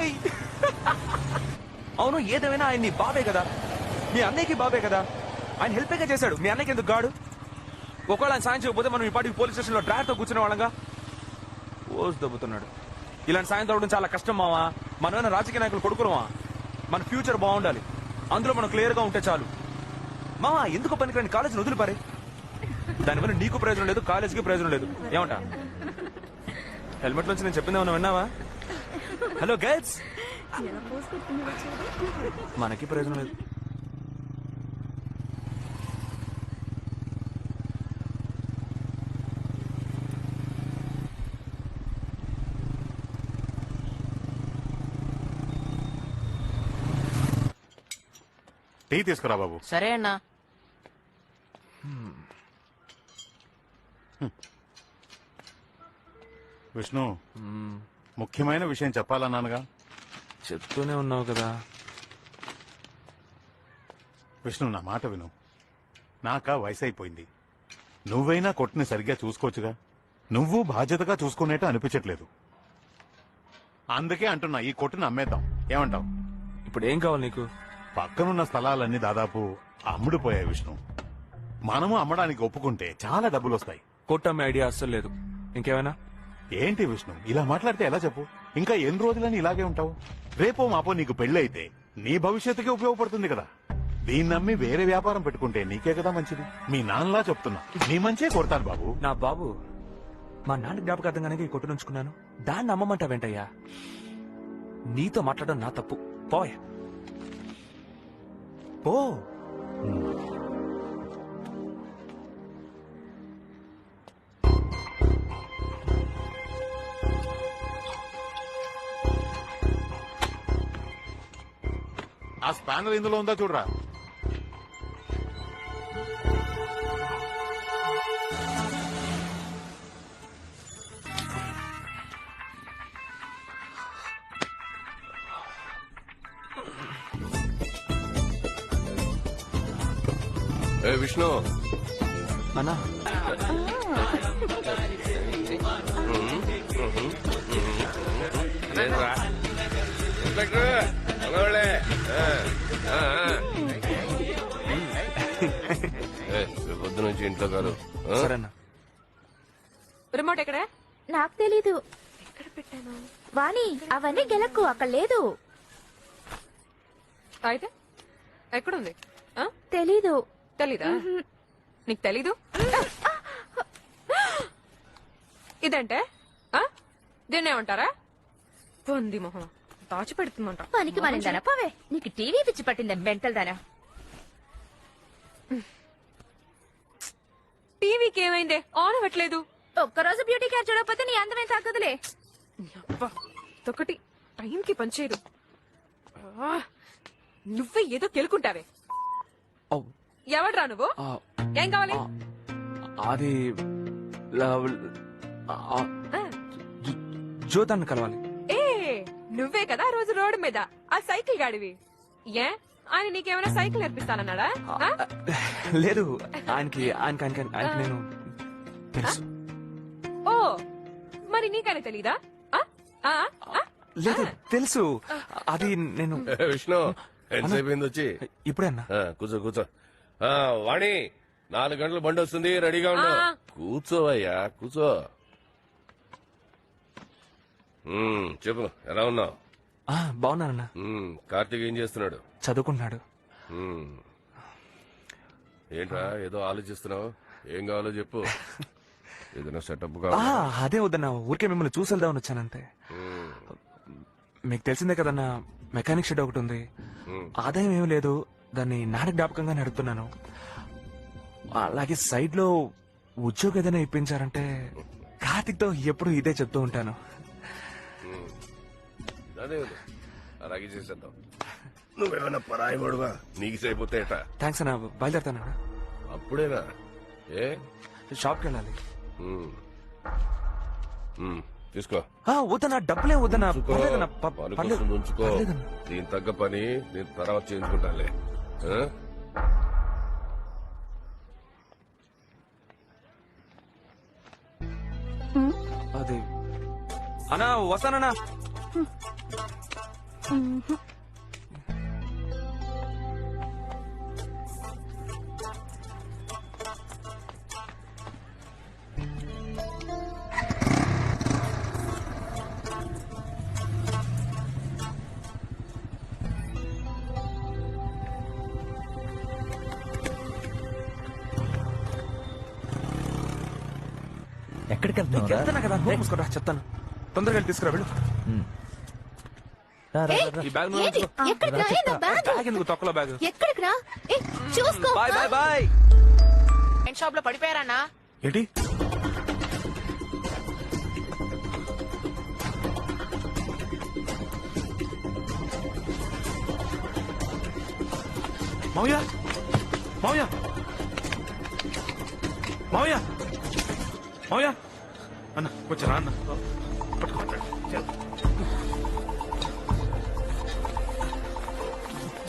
అవును, ఏదేమైనా ఆయన నీ బాబే కదా, మీ అన్నయ్యకి బాబే కదా, ఆయన హెల్పేగా చేశాడు. మీ అన్నయ్యకి ఎందుకు గాడు? ఒకవేళ ఆయన సాయం చేయకపోతే మనం ఈ పాటికి పోలీస్ స్టేషన్ లో డ్రైవర్తో కూర్చునే వాళ్ళంగా. ఓసు దొబ్బుతున్నాడు. ఇలాంటి సాయం దొరకడం చాలా కష్టం మావా. మనమైనా రాజకీయ నాయకులు కొడుకురమా? మన ఫ్యూచర్ బాగుండాలి, అందులో మనం క్లియర్ గా ఉంటే చాలు. మావా ఎందుకు పనికిరాని కాలేజీని వదిలిపారే. దానివల్ల నీకు ప్రయోజనం లేదు, కాలేజీకి ప్రయోజనం లేదు. ఏమంటా? హెల్మెట్ నుంచి నేను చెప్పిందేమన్నా విన్నావా? హలో గైడ్స్, మనకి ప్రయోజనం లేదు. టీ తీసుకురా బాబు. సరే అన్నా. విష్ణు, ముఖ్యమైన విషయం చెప్పాలన్నానుగా. చెప్తూనే ఉన్నావు కదా. విష్ణు, నా మాట విను. నాకా వయసు అయిపోయింది. నువ్వైనా కొట్టుని సరిగ్గా చూసుకోవచ్చుగా. నువ్వు బాధ్యతగా చూసుకునేట్టు అనిపించట్లేదు. అందుకే అంటున్నా, ఈ కొట్టుని అమ్మేద్దాం. ఏమంటావు? ఇప్పుడు ఏం కావాలి నీకు? పక్కనున్న స్థలాలన్నీ దాదాపు అమ్ముడుపోయాయి విష్ణు. మనము అమ్మడానికి ఒప్పుకుంటే చాలా డబ్బులు వస్తాయి. కొట్టమ్మే ఐడియా అస్సలు లేదు. ఇంకేమైనా? ఏంటి విష్ణు, ఇలా మాట్లాడితే ఎలా చెప్పు? ఇంకా ఎన్ని రోజులని ఇలాగే ఉంటావు? రేపో మాపో నీకు పెళ్లి అయితే నీ భవిష్యత్తుకే ఉపయోగపడుతుంది కదా. దీన్ని నమ్మి వేరే వ్యాపారం పెట్టుకుంటే నీకే కదా మంచిది. మీ నాన్నలా చెప్తున్నా, నీ మంచే కొడతాను బాబు. నా బాబు, మా నాన్న జ్ఞాపకార్థంగానే ఈ కొట్టు నుంచుకున్నాను. దాన్ని అమ్మమంటావేంటయ్యా? నీతో మాట్లాడడం నా తప్పు. పోయ్ పో. ఆ స్పానర్ ఇందులో ఉందా చూడరా. విష్ణు అన్నా ఏంట్రా ఇన్స్పెక్టర్ మనోళ్ళే. రేపు పొద్దు నుంచి ఇంట్లో కాదు. సరే అన్న. రిమోట్ ఎక్కడ? నాకు తెలీదు. ఎక్కడ పెట్టాను? వాణి అవన్నీ గెలకు అక్కడ లేదు. అయితే ఎక్కడుంది? తెలీదు. తెలీదా? నీకు తెలీదు? ఇదంటే దీన్నేమంటారా? పొంది మొహం దాచి పెడుతుందంట. పనికి మారిందానా పోవే. నీకు టీవీ పిచ్చి పట్టిందా మెంటల్ దానా? టీవీకి ఏమైందే? ఆన్ అవ్వట్లేదు. ఒక్కరోజు బ్యూటీ కేర్ చూడకపోతే నీ అందమే తగ్గదులే. ఒకటి టైంకి పనిచేయదు. నువ్వే ఏదో కెలుకుంటావే. ఎవడ్రా నువ్వు? ఏం కావాలి? అది జ్యోతాన్ని కలవాలి. ఏ నువ్వే కదా రోజు రోడ్డు మీద ఆ సైకిల్ గాడివి. ఏ ఆయన నీకేమైనా సైకిల్ నేర్పిస్తానన్నాడా? లేదు, ఆయనకి నేను తెలుసు. ఓ మరి నీకనే తెలీదా? లేదు తెలుసు. అది నేను విష్ణు ఎంతసేపు అయింది వచ్చి? ఇప్పుడే అన్నా. కూర్చో కూర్చో. వాణి 4 గంటలు బండి వస్తుంది, రెడీగా ఉండు. కూర్చోవయ్యా కూర్చో. చెప్పు, ఎలా ఉన్నావు? బాగున్నానన్నా. కార్తీక్ ఏం చేస్తున్నాడు? చదువుకుంటున్నాడు. ఏంట్రా ఏదో ఆలోచిస్తున్నావు? ఏం కావాలో చెప్పు. ఏదైనా సెటప్ అదే వద్దన్నా, ఊరికే మిమ్మల్ని చూసి వెళ్దామని వచ్చానంతే. మీకు తెలిసిందే కదన్నా, మెకానిక్ షెడ్ ఒకటి ఉంది. ఆదాయం ఏమీ లేదు, దాన్ని నాన్న జ్ఞాపకంగా నడుపుతున్నాను. అలాగే సైడ్ లో ఉద్యోగం ఏదైనా ఇప్పించారంటే కార్తిక్ తో ఎప్పుడు ఇదే చెప్తూ ఉంటాను. అదే అలాగే చేసేద్దాం. నువ్వేమైనా పరాయి వాడుగా నీకు సరిపోతే థ్యాంక్స్ అన్న, బయలుదేరుతాను. అప్పుడేనా? ఏ షాప్కి వెళ్ళాలి. తీసుకో. వద్దన్నా, డబ్బులే వద్దన్నా. ఉంచుకో. దీని తగ్గ పని నేను తర్వాత చేయించుకుంటానులే. అది అన్నా వస్తానన్నా. ఎక్కడికి వెళ్తున్నా కదా, నోరు మూసుకోరా, చెప్తాను. తొందరగా వెళ్ళి తీసుకురా, వెళ్ళు. ఈ బ్యాగ్ నువ్వు ఉంచుకో. ఎక్కడికి రా? ఏ, నా బ్యాగ్. బ్యాగ్ ఎందుకు? తొక్కలో బ్యాగ్. ఎక్కడికి రా? ఏ, చూసుకో. Bye bye bye. షాప్ లో పడిపోయారన్నా? ఏంటి? మావయ్య, మావయ్య, మావయ్య, మావయ్య, అన్న వచ్చారా? అన్న పట్టుకో.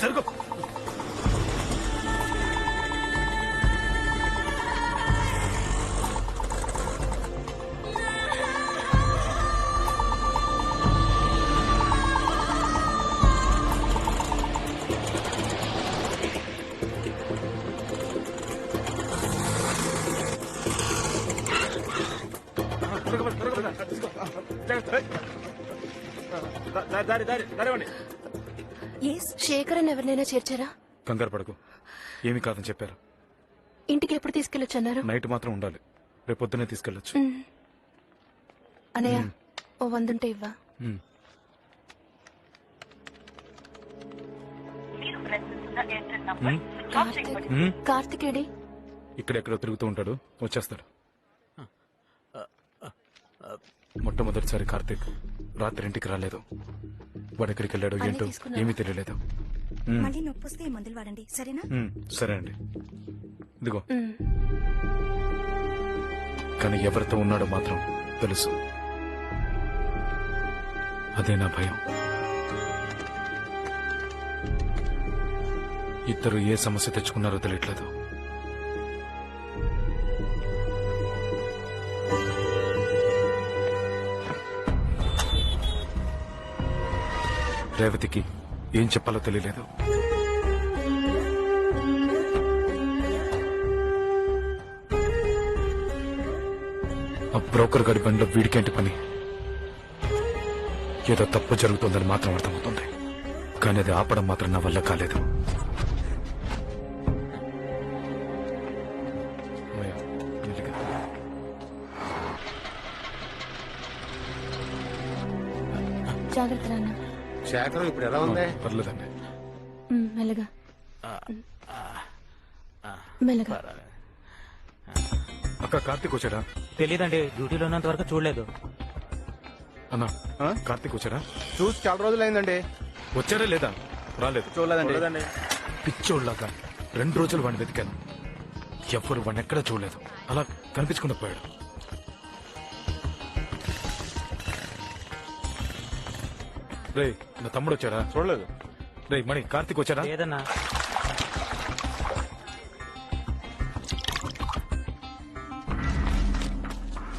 జరుగు. శేఖర్ అని ఎవరినైనా చేర్చారా? కంగారు పడకు, ఏమీ కాదని చెప్పారు. ఇంటికి ఎప్పుడు తీసుకెళ్ళొచ్చన్నారు? నైట్ మాత్రం ఉండాలి, రేపు పొద్దునే తీసుకెళ్ళొచ్చు. అనయ్య, ఓ 100 ఉంటే ఇవ్వా. కార్తికేడి ఇక్కడెక్కడో తిరుగుతూ ఉంటాడు, వచ్చేస్తాడు. మొట్టమొదటిసారి కార్తీక్ రాత్రి ఇంటికి రాలేదు. వాడు ఎక్కడికి వెళ్ళాడో ఏంటో ఏమీ తెలియలేదు. మళ్ళీ నొప్పి వస్తే ఈ మందులు వాడండి, సరేనా? సరే అండి, ఇదిగో. కానీ ఎవరితో ఉన్నాడో మాత్రం తెలుసు. అదే నా భయం. ఇద్దరు ఏ సమస్య తెచ్చుకున్నారో తెలియట్లేదు. రేవతికి ఏం చెప్పాలో తెలియలేదు. ఆ బ్రోకర్ గడి బండిలో వీడికేంటి పని? ఏదో తప్పు జరుగుతుందని మాత్రం అర్థమవుతుంది, కానీ అది ఆపడం మాత్రం నా వల్ల కాలేదు. జాగ్రత్త నాన్న. శేఖరం ఇప్పుడు ఎలా ఉంది? పర్లేదండి. మెల్లగా మెల్లగా. అక్క కార్తీక్ వచ్చాడా? తెలీదండి, డ్యూటీలో ఉన్నంత వరకు చూడలేదు. అన్నా కార్తీక్ వచ్చాడా? చూసి చాలా రోజులైందండి. వచ్చాడా లేదా? రాలేదు. చూడలేదండి. పిచ్చోళ్ళగా 2 రోజులు వాడిని వెతికాను, ఎవ్వరు వాడిని ఎక్కడా చూడలేదు. అలా కనిపించకుండా పోయాడు. రే నా తమ్ముడు వచ్చాడా? చూడలేదు. రే మణి కార్తీక్ వచ్చాడా? లేదన్నా.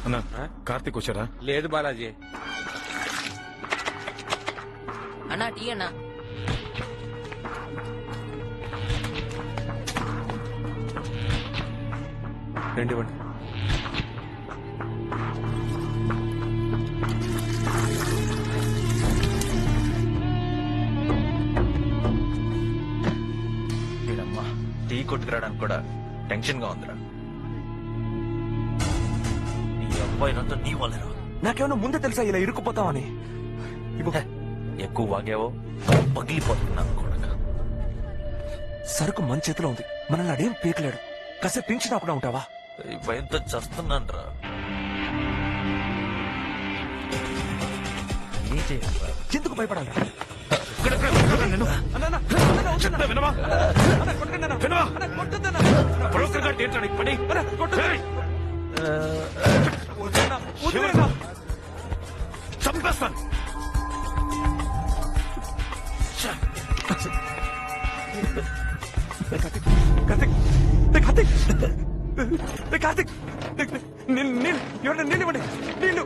అన్నా కార్తీక్ వచ్చాడా? లేదు బాలాజీ. అన్నా టీ అన్నా. రండి ఇవ్వండి. నేనమ్మా టీ కొట్టుకురావడానికి కూడా టెన్షన్ గా ఉందిరా. నీ అబ్బాయినంతా నీ వల్లరా. నాకేమన్నా ముందే తెలుసా ఇలా ఇరుక్కుపోతామని? ఎక్కువ వాగావో పగిలిపోతున్నాను కూడా. సరుకు మన చేతిలో ఉంది, మనల్ని అడేం పీకలేడు. కాసేపు టెన్షన్ ఆకుండా ఉంటావా? ఈ భయంతో చస్తున్నాను రా. ఏం చేయాలి? ఎందుకు భయపడాలి? చంపేస్తాను. కార్తిక్, నీళ్ళు ఇవ్వండి, నీళ్ళు.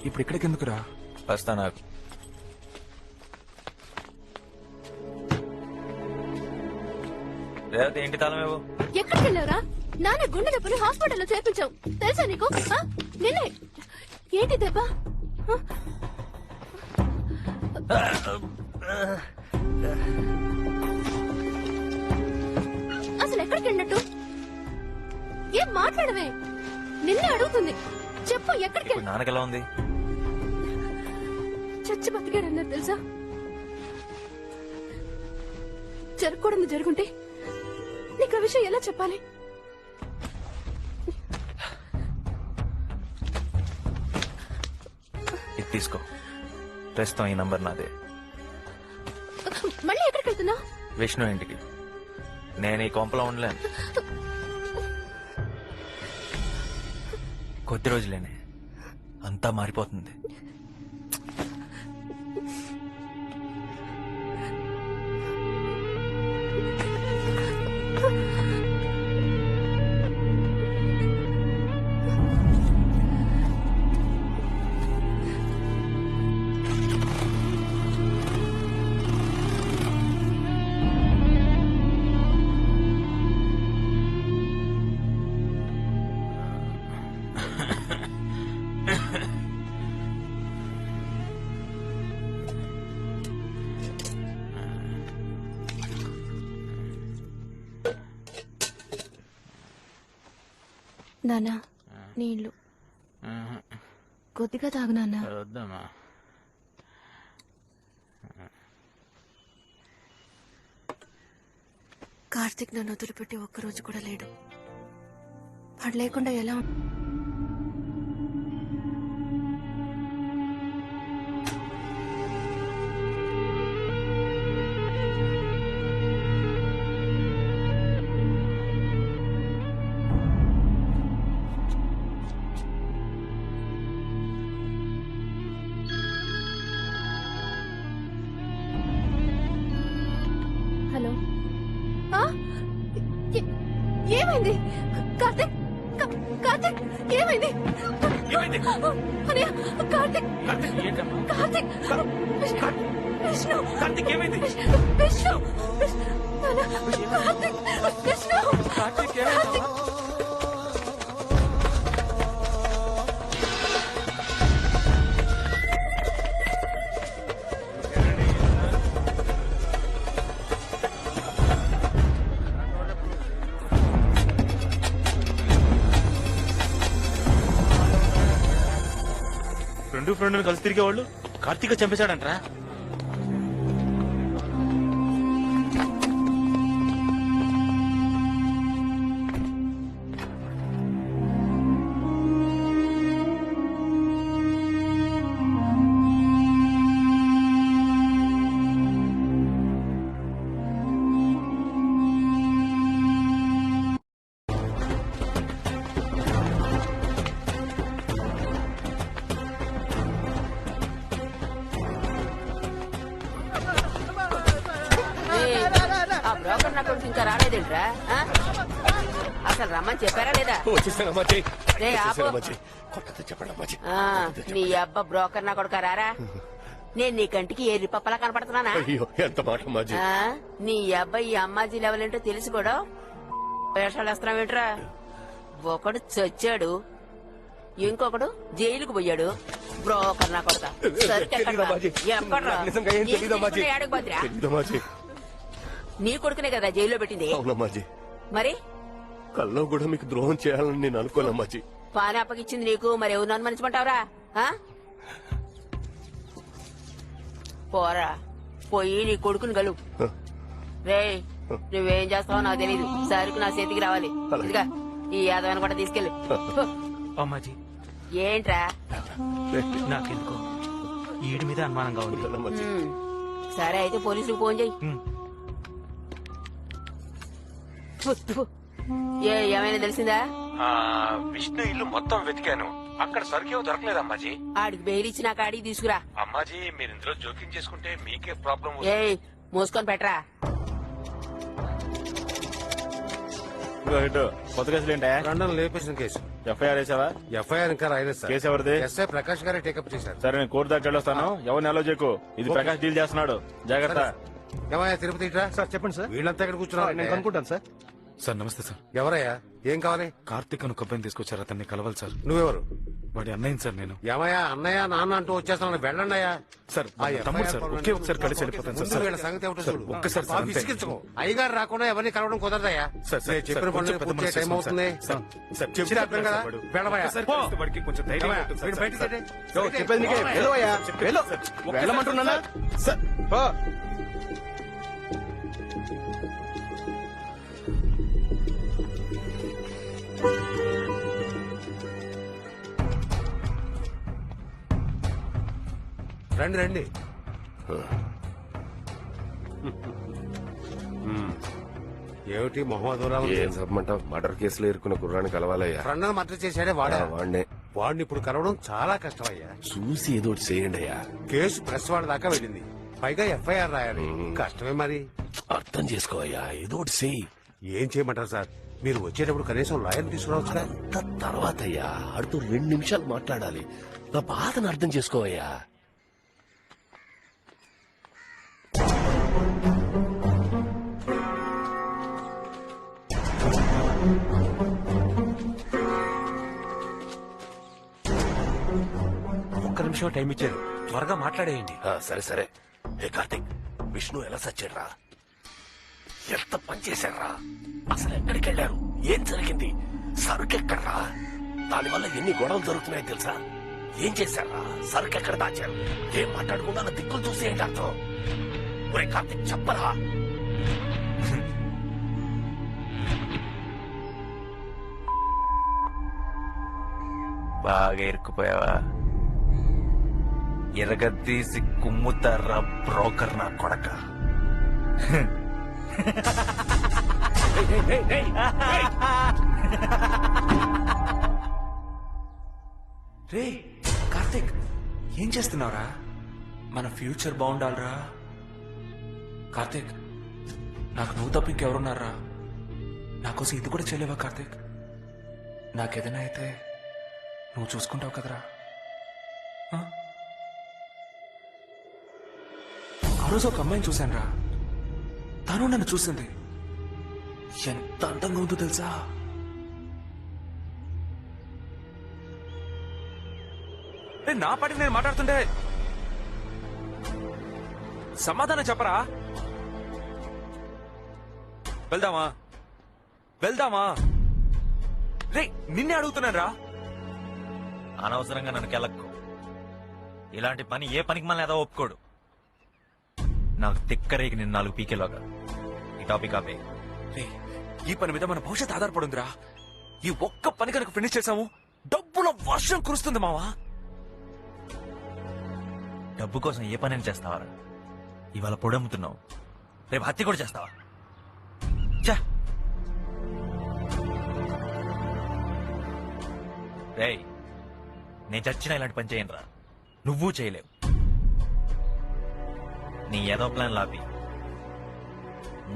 ఇప్పుడు ఇక్కడికి ఎందుకురా? వస్తా నాకు. రేవతి ఏంటి తాళమేవో? ఎక్కడికి వెళ్ళావురా? నాన్న గుండె నొప్పులు హాస్పిటల్లో చేర్పించావు, తెలుసా నీకు? నిన్నే ఏంటి దెబ్బ? అసలు ఎక్కడికి వెళ్ళినట్టు? ఏం మాట్లాడవే? నిన్నే అడుగుతుంది, చెప్పు ఎక్కడికి? ఇప్పుడు నాన్నకెలా ఉంది? చచ్చి బతికాడన్నారు తెలుసా? జరగకూడదు జరుగుంటే నీకు ఆ విషయం ఎలా చెప్పాలి? ఇది తీసుకో, ప్రస్తుతం ఈ నంబర్ నాదే. మళ్ళీ ఎక్కడికి వెళ్తున్నావు? విష్ణు ఇంటికి. నేను ఈ కొంపలో ఉండలేను. కొద్ది రోజులేనే, అంతా మారిపోతుంది. నానా నీళ్లు కొద్దిగా తాగు నాన్నా. వద్దమ్మా. కార్తిక్ నన్ను వదిలిపెట్టి ఒక్కరోజు కూడా లేడు. వాడు లేకుండా ఎలా ఆ? ఏమైంది కార్తిక్? కార్తిక్ ఏమైంది? అన్నయ్య, కార్తిక్ కార్తిక్ విష్ణు కార్తీక్ ఏమైంది? విష్ణు నాన్న, కార్తిక్ విష్ణు కార్తీక్ ఏమైంది? ఫ్రెండ్ కలిసి తిరిగేవాళ్ళు కార్తీక చంపేశాడంట్రా. ఏయ్, ఆ బ్రోకర్ నా కొడుకు ఇంకా రాలేదేంట్రా? ఆ? అసలు రమ్మని చెప్పారా లేదా? రే, ఆపు. ఆ, నీ అబ్బ బ్రోకర్ నా కొడుకు రారా? నేను నీ కంటికి ఏ రిపప్పలా కనపడుతున్నానా? ఎంత మాట మాజీ. ఆ, నీ అబ్బాయి ఈ అమ్మాజీ లెవెల్ ఏంటో తెలిసి కూడా వేషాలు వేస్తున్నావేంట్రా? ఒకడు చచ్చాడు, ఇంకొకడు జైలుకు పోయాడు. బ్రోకర్ నా కొడుక నీ కొడుకునే కదా జైల్లో పెట్టింది. అవునమ్మాజీ, మరి కల్లో కూడా మీకు ద్రోహం చేయాలని నేను అనుకోనమ్మాజీ. పాని అప్పగిచ్చింది నీకు, మరి ఎవరు అనుమానించమంటావురా? పోరా, పోయి నీ కొడుకుని గలు. రే, నువ్వేం చేస్తావో నాకు తెలీదు, సరుకు నా చేతికి రావాలి. ఇదిగా ఈ యాదవాన్ని కూడా తీసుకెళ్ళి. అమ్మాజీ ఏంట్రా? నాకెందుకో ఈడి మీద అనుమానంగా ఉంది. సరే అయితే పోలీసులకు ఫోన్ చెయ్యి. ఏమైనా తెలిసిందా? విష్ణు ఇల్లు మొత్తం వెతికాను, అక్కడ సరుకేవో దొరకలేదు అమ్మాజీ. ఆడికి బెయిల్ ఇచ్చి నాకు ఆడికి తీసుకురా. అమ్మాజీ మీరు ఇందులో జోక్యం చేసుకుంటే మీకే ప్రాబ్లం. ఏయ్, మూసుకొని పెట్టరా. కొత్త కేసులు ఏంటా? లండన్ లేపేసిన కేసు. ఎఫ్ఐఆర్ వేసావా? ఎఫ్ఐఆర్ ఇంకా రాయలేదు సార్. కేసు ఎవరిది? ఎస్ఐ ప్రకాష్ గారే టేకప్ చేశారు. సరే, నేను కోర్టు దగ్గర వెళ్ళొస్తాను. ఎవరిని అలో చేయకు. ఇది ప్రకాష్ డీల్ చేస్తున్నాడు, జాగ్రత్త. ఏమయ్యా తిరుపతి ఇట్రా. సార్ చెప్పండి సార్. వీళ్ళంతా ఇక్కడ కూర్చున్నారు. నేను కనుక్కుంటాను సార్. సార్ నమస్తే సార్. ఎవరయ్యా, ఏం కావాలి? కార్తిక్ అని ఒక అబ్బాయిని తీసుకొచ్చారు, అతన్ని కలవాలి సార్. నువ్వెవరు? వాడి అన్నయ్య సార్ నేను. ఏమయ్యా అన్నయ్య నాన్న అంటూ వచ్చేస్తాను, వెళ్ళండి అయ్యా. సార్ తమ్ముడు సార్, ఒకే ఒకసారి కలిసి వెళ్ళిపోతాను సార్. వీళ్ళ సంగతి ఏమిటో చూడు. ఒక్కసారి సార్, అంతే. విసిగించుకో. అయ్యగారు రాకుండా ఎవరిని కలవడం కుదరదయ్యా. సార్, సార్, నేను చెప్పిన సార్, పనులు కొంచెం పెద్ద పూర్తి మనసు టైం అవుతుంది. సార్, సార్, చెప్తే అర్థం కదా, వాడు. వెళ్ళవయ్యా. ఒక్కసారి పో. కలిస్తే వాడికి కొంచెం ధైర్యం ఏమయ్యా, ఉంటుంది సార్. వీడు బయటికి సార్, రండి. చెప్పేది నీకే. వెళ్ళవయ్యా, వెళ్ళు. వెళ్ళమంటున్నానా? సార్, పో. రండి రండి. ఏమిటి మొహమ్మద్ ఏం చెప్పమంటావు? మర్డర్ కేసులో ఇరుక్కున్న కుర్రాన్ని కలవాలయ్యా. ఫ్రెండ్ మర్డర్ చేశాడే వాడా? వాడినే. వాడిని ఇప్పుడు కలవడం చాలా కష్టమయ్యా. చూసి ఏదో ఒకటి చేయండి అయ్యా. కేసు ప్రెస్ వాళ్ళ దాకా వెళ్ళింది, పైగా ఎఫ్ఐఆర్ రాయాలి. కష్టమే మరి. అర్థం చేసుకోవయ్యా, ఏదో ఒకటి చెయ్యి. ఏం చేయమంటారు సార్? మీరు వచ్చేటప్పుడు కనీసం లాయర్ తీసుకురావచ్చు కదా. తర్వాత అయ్యా, అడుతూ 2 నిమిషాలు మాట్లాడాలి. నా బాధను అర్థం చేసుకోవయ్యా. ఒక్క నిమిషం టైం ఇచ్చారు, త్వరగా మాట్లాడేయండి. సరే సరే. హే కార్తిక్, విష్ణు ఎలా సచ్చాడ్రా? ఎంత పని చేశాడ్రా? అసలు ఎక్కడికి వెళ్ళారు? ఏం జరిగింది? సరుకెక్కడ్రా? దానివల్ల ఎన్ని గొడవలు జరుగుతున్నాయో తెలుసా? ఏం చేశారా? సరుకెక్కడ దాచారు? ఏం మాట్లాడకుండా నా దిక్కులు చూసి ఏంటి అర్థం? ఒరే కార్తిక్, చెప్పరా? బాగా ఇరుక్కుపోయావా? ఎరగదీసి కుమ్ముతారా బ్రోకర్ నా కొడక. రే కార్తిక్, ఏం చేస్తున్నావురా? మన ఫ్యూచర్ బాగుండాలిరా కార్తిక్. నాకు నువ్వు తప్ప ఇంకెవరున్నారా? నాకోసం ఇది కూడా చేయలేవా కార్తీక్? నాకేదైనా అయితే నువ్వు చూసుకుంటావు కదరా? ఆ? ఆ రోజు ఒక అమ్మాయిని చూశానురా. తను నన్ను చూసింది. ఎంత అందంగా ఉందో తెలుసా? నా పాటికి నేను మాట్లాడుతుంటే సమాధానం చెప్పరా? వెళ్దామా? వెళ్దామా? రే నిన్నే అడుగుతున్నాను రా. అనవసరంగా నన్ను కెలక్కు. ఇలాంటి పని ఏ పనికి మళ్ళీ ఏదో ఒప్పుకోడు. నాకు తిక్కరేగి నిన్ను 4 పీకేలోగా ఈ టాపిక్ ఆపే. రే ఈ పని మీద మన భవిష్యత్ ఆధారపడుందిరా. ఈ ఒక్క పని కనుక ఫినిష్ చేసాము డబ్బుల వర్షం కురుస్తుంది మావా. డబ్బు కోసం ఏ పని చేస్తావా? ఇవాళ పొడమ్ముతున్నావు, రేపు హత్య కూడా చేస్తావా? రేయ్ నేను చచ్చినా ఇలాంటి పని చేయనురా. నువ్వు చేయలేవు. నీ ఏదో ప్లాన్ లాపి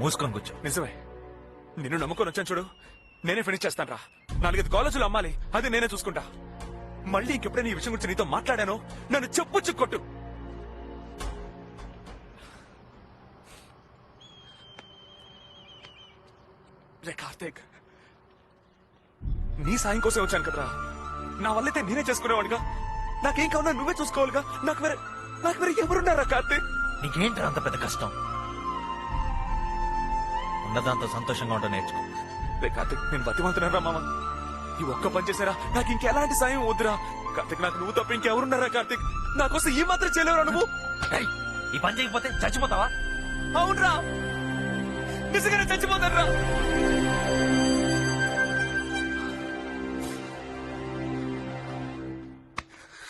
మూసుకొని కూర్చో. నిజమే, నిన్ను నమ్ముకొని వచ్చాను చూడు. నేనే ఫినిష్ చేస్తాను రా. 4-5 కాలేజీలు అమ్మాలి, అది నేనే చూసుకుంటా. మళ్ళీ ఇంకెప్పుడైనా ఈ విషయం గురించి నీతో మాట్లాడాను నన్ను చెప్పు కొట్టు. రే కార్తీక్, నీ సాయం కోసం వచ్చాను కదరా. నా వల్లైతే నేనే చేసుకునేవాడిగా. నాకేం కావాలన్నా నువ్వే చూసుకోవాలిగా. నాకు వేరే ఎవరున్నారా కార్తీక్? నీకేంటి అంత పెద్ద కష్టం? ఉన్నదాంతో సంతోషంగా ఉండడం నేర్చుకో. రే కార్తీక్, నేను బతిమాలుతున్నారా మామ? ఈ ఒక్క పని చేశారా? నాకు ఇంకెలాంటి సాయం వద్దురా కార్తీక్. నాకు నువ్వు తప్ప ఇంకెవరున్నారా కార్తీక్? నా కోసం ఈ మాత్రం చేయలేవురా నువ్వు? ఈ పని చేయకపోతే చచ్చిపోతావా? అవునరా, నిజంగానే చచ్చిపోతారా?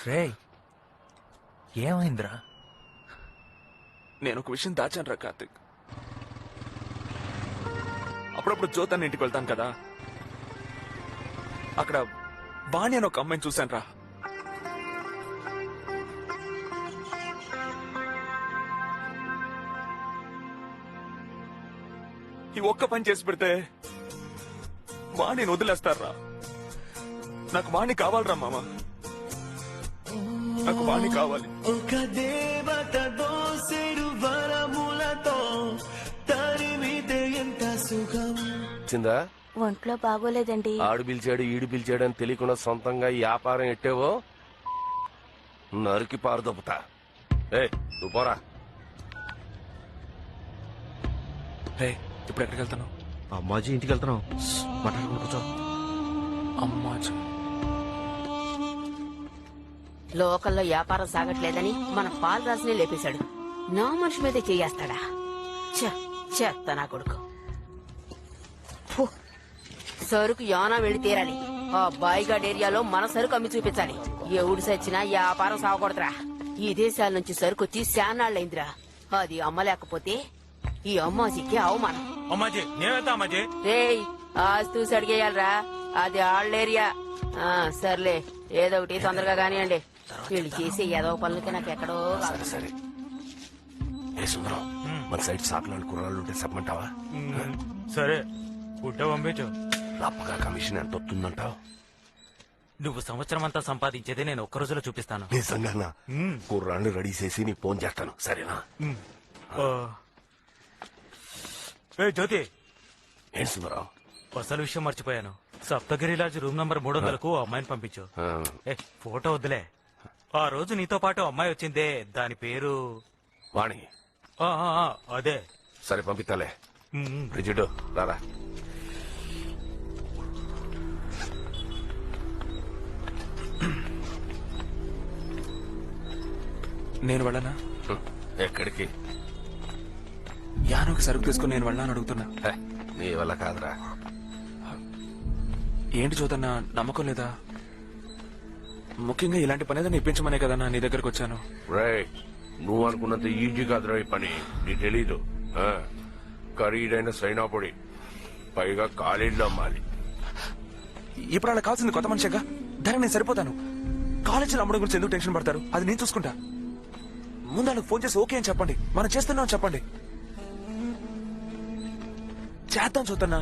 రే ఏమైందిరా? నేను ఒక విషయం దాచాను రా కార్తీక్. అప్పుడప్పుడు జ్యోతాన్ని ఇంటికి వెళ్తాను కదా, అక్కడ వాణి అని ఒక అమ్మాయిని చూశాను రా. ఈ ఒక్క పని చేసి పెడితే వాణిని వదిలేస్తారా? నాకు వాణి కావాలరా మామ, నాకు వాణి కావాలి. ఒక దేవత దోసెడు వరములతో తరిమితే ఎంత సుఖం. చిందా ఒంట్లో బాగోలేదండి. ఆడు పిలిచాడు ఈడు పిలిచాడు అని తెలియకుండా సొంతంగా ఈ వ్యాపారం ఎట్టేవో నరికి పారుదొప్పుతా. నువ్వు పోరా. ఇప్పుడు ఎక్కడికి వెళ్తాను? అమ్మాజీ ఇంటికి వెళ్తున్నావు. మాట్లాడుకుంటూ కూర్చో. అమ్మాజీ లోకల్లో వ్యాపారం సాగట్లేదని మన పాలరాజునే లేపేశాడు. నా మనిషి మీదే చేయేస్తాడా? చెత్త నా కొడుకు. ఫు, సరుకు యానా వెళ్లి తీరాలి. ఆ బాయిగాడ్ ఏరియాలో మన సరుకు అమ్మి చూపించాలి. ఎవడు సచ్చినా వ్యాపారం సాగకూడదురా. ఈ దేశాల నుంచి సరుకు వచ్చి శానాళ్ళైందిరా. అది అమ్మలేకపోతే ఈ అమ్మాజీకి అవమానం. అమ్మాజీ నేనెళ్తా అమ్మాజీ. రేయ్ ఆస్తూసి అడిగేయాలరా, అది ఆళ్ళ ఏరియా. సర్లే ఏదో ఒకటి తొందరగా కానివ్వండి. వీళ్ళు చేసే ఏదో పనులకి నాకు ఎక్కడో సరే ఏ సుందరం, మన సైడ్ సాకులాంటి కుర్రాళ్ళు ఉంటే చెప్పమంటావా? సరే పుట్ట పంపించు. రప్పగా కమిషన్ ఎంత వస్తుందంటావు? నువ్వు సంవత్సరం అంతా సంపాదించేది నేను ఒక్క రోజులో చూపిస్తాను. నిజంగానా? కుర్రాళ్ళు రెడీ చేసి నీకు ఫోన్ చేస్తాను, సరేనా? జ్యోతి, ఏం సుందరం? అసలు విషయం మర్చిపోయాను. సప్తగిరి లాడ్జ్ రూమ్ నంబర్ 300కు అమ్మాయిని పంపించు. ఫోటో వద్దులే. ఆ రోజు నీతో పాటు అమ్మాయి వచ్చిందే, దాని పేరు వాణి. అదే. సరే పంపిస్తాలే. బ్రిజిడ్ రారా. నేను వెళ్ళనా? ఎక్కడికి? యానోకి సరుకు తీసుకుని నేను వెళ్ళాను అడుగుతున్నా. నీ వల్ల కాదురా. ఏంటి చూదన్నా, నమ్మకం లేదా? ముఖ్యంగా ఇలాంటి పని ఏదైనా ఇప్పించమనే కదన్నా నీ దగ్గరకు వచ్చాను. నువ్వు అనుకున్నంత ఈజీ కాదురా ఈ పని. నీ తెలీదు. ఖరీదైన సైనా పొడి, పైగా కాలేజీలో అమ్మాలి. ఇప్పుడు అలా కావాల్సింది కొత్త మనిషిగా. దానికి నేను సరిపోతాను. కాలేజీలో అమ్మడం గురించి ఎందుకు టెన్షన్ పడతారు? అది నేను చూసుకుంటా. ముందు వాళ్ళకి ఫోన్ చేసి ఓకే అని చెప్పండి, మనం చేస్తున్నాం చెప్పండి. చేద్దాం చూద్దన్నా.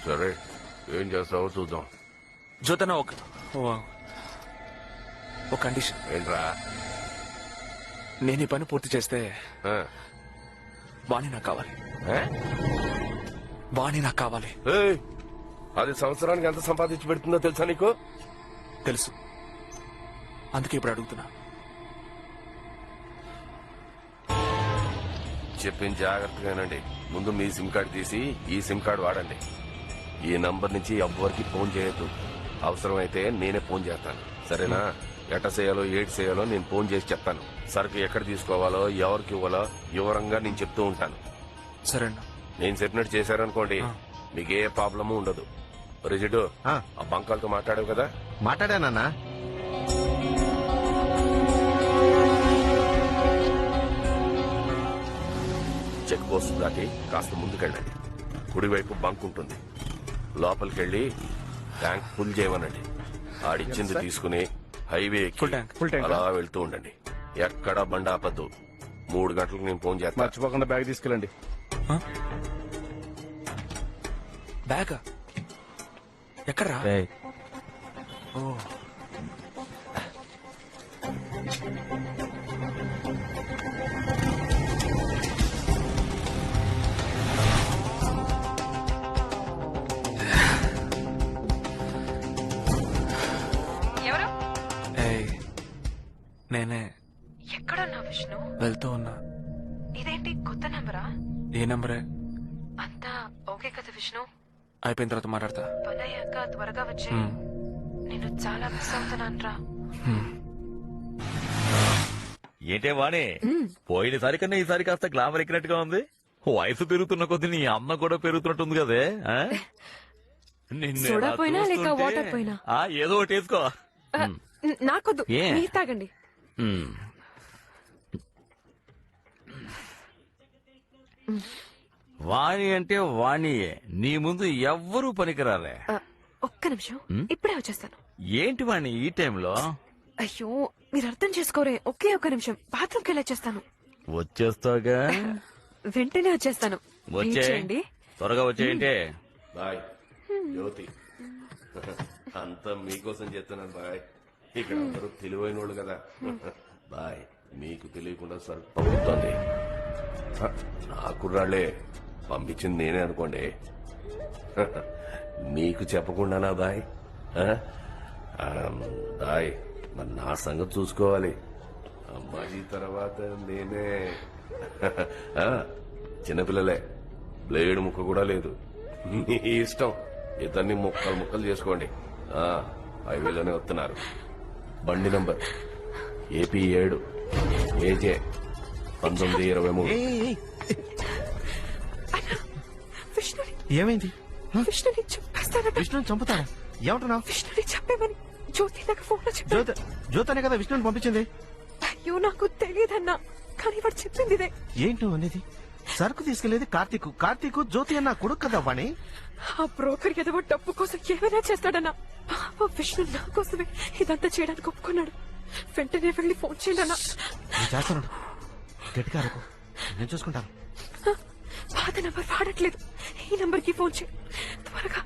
సరే ఏం చేస్తావో చూద్దాం. జ్యోతన్న ఒక కండిషన్. ఏంట్రా? నేను ఈ పని పూర్తి చేస్తే ఆ? వాణి నాకు కావాలి. ఏ? వాణి నాకు కావాలి. ఏయ్, అది సంవత్సరానికి ఎంత సంపాదించి పెడుతుందో తెలుసా నీకు? తెలుసు, అందుకే ఇప్పుడు అడుగుతున్నా. చెప్పింది జాగ్రత్తగానండి. ముందు మీ సిమ్ కార్డు తీసి ఈ సిమ్ కార్డు వాడండి. ఈ నంబర్ నుంచి ఎవ్వరికి ఫోన్ చేయొద్దు. అవసరమైతే నేనే ఫోన్ చేస్తాను, సరేనా? ఎట చేయాలో ఏటి చేయాలో నేను ఫోన్ చేసి చెప్తాను. సరుకు ఎక్కడ తీసుకోవాలో ఎవరికి ఇవ్వాలో వివరంగా నేను చెప్తూ ఉంటాను. సరే అన్న. నేను చెప్పినట్టు చేశారనుకోండి, మీకు ఏ ప్రాబ్లము ఉండదు. రిజిడు, ఆ బంకాలతో మాట్లాడావు కదా? మాట్లాడానన్నా. చెక్ పోస్ట్ దాటి కాస్త ముందుకెళ్ళండి. కుడివైపు బంక్ ఉంటుంది. లోపలికి వెళ్ళి ట్యాంక్ ఫుల్ చేయమనండి. ఆడిచ్చింది తీసుకుని హైవే ఎక్కి అలా వెళ్తూ ఉండండి. ఎక్కడ బండి ఆపద్దు. 3 గంటలకు నేను ఫోన్ చేస్తాను. మర్చిపోకుండా బ్యాగ్ తీసుకెళ్ళండి. బ్యాగ్ ఎక్కడ్రా? ఓ, ఎవరు? ఏయ్, నేనే. ఎక్కడున్నా విష్ణు? వెళ్తూ ఉన్నా. ఇదేంటి కొత్త నంబరా? ఏ నంబరే? అంతా ఓకే కదా విష్ణు? అయిపోయిన తర్వాత మాట్లాడతా. పని అయ్యాక త్వరగా వచ్చే. హ్మ్. నేను చాలా మిస్ అవుతున్నానురా. ఏంటే వాణి, పోయినసారి కన్నా ఈసారి కాస్త గ్లామర్ ఎక్కినట్టుగా ఉంది. వయసు పెరుగుతున్న కొద్ది నీ అమ్మ కూడా పెరుగుతున్నట్టుంది కదే. ఆ? నిన్ను సోడా ఎలా పోయినా లేక చూస్తుంటే- వాటర్ పోయినా? ఆ, ఏదో ఒకటి వేసుకో. నాకొద్దు, ఏ? మీరు తాగండి. ఉమ్. వాణి అంటే వాణియే, నీ ముందు ఎవ్వరూ పనికిరాలే. ఒక్క నిమిషం, ఇప్పుడే వచ్చేస్తాను. ఏంటి వాణి ఈ టైంలో? అయ్యో, మీరు అర్థం చేసుకోరే. ఒకే ఒక్క నిమిషం, బాత్రూమ్కి వెళ్ళి వచ్చేస్తాను. వచ్చేస్తాగా. వెంటనే వచ్చేస్తాను. వచ్చే, వెయిట్ చేయండి. త్వరగా వచ్చేయంటే. బాయ్ జ్యోతి, అంతా మీకోసం చెప్తున్నాను బాయ్. ఇక్కడ అందరూ తెలివైన వాళ్ళు కదా. బాయ్, మీకు తెలియకుండా సరుకు పంపుతుంది. నా కుర్రాళ్లే పంపించింది నేనే అనుకోండి. నీకు చెప్పకుండానా బాయ్? బాయ్, మరి నా సంగతి చూసుకోవాలి. అమ్మాజీ తర్వాత నేనే. చిన్నపిల్లలే, బ్లేడ్ ముక్క కూడా లేదు. మీ ఇష్టం, ఇద్దరిని ముక్కలు ముక్కలు చేసుకోండి. హైవేలోనే వస్తున్నారు. బండి నంబర్ AP 7 AJ 1923. విష్ణుని ఏమైంది? విష్ణుని చంపేస్తానట. విష్ణుని చంపుతాడా? ఏమంటున్నావు? విష్ణుని చంపేమని జ్యోతి నాకు ఫోన్ లో చెప్పాడు. జ్యోతనే కదా విష్ణుని పంపించింది. అయ్యో, నాకు తెలియదన్నా, కానీ వాడు చెప్పింది ఇదే. ఏంటో అనేది? సరుకు తీసుకెళ్లేది కార్తీక్ జ్యోతి అన్న కొడుకు కదా వాణి. ఆ బ్రోకర్ ఏదో డబ్బు కోసం ఏమైనా చేస్తాడన్నా. పాప విష్ణు నా కోసమే ఇదంతా చేయడానికి ఒప్పుకున్నాడు. వెంటనే వెళ్ళి ఫోన్ చేయండి అన్నా. చేస్తాను, గట్టిగా అరకు, నేను చూసుకుంటాను. పాత నంబర్ వాడట్లేదు, ఈ నంబర్ కి ఫోన్ చేయి త్వరగా.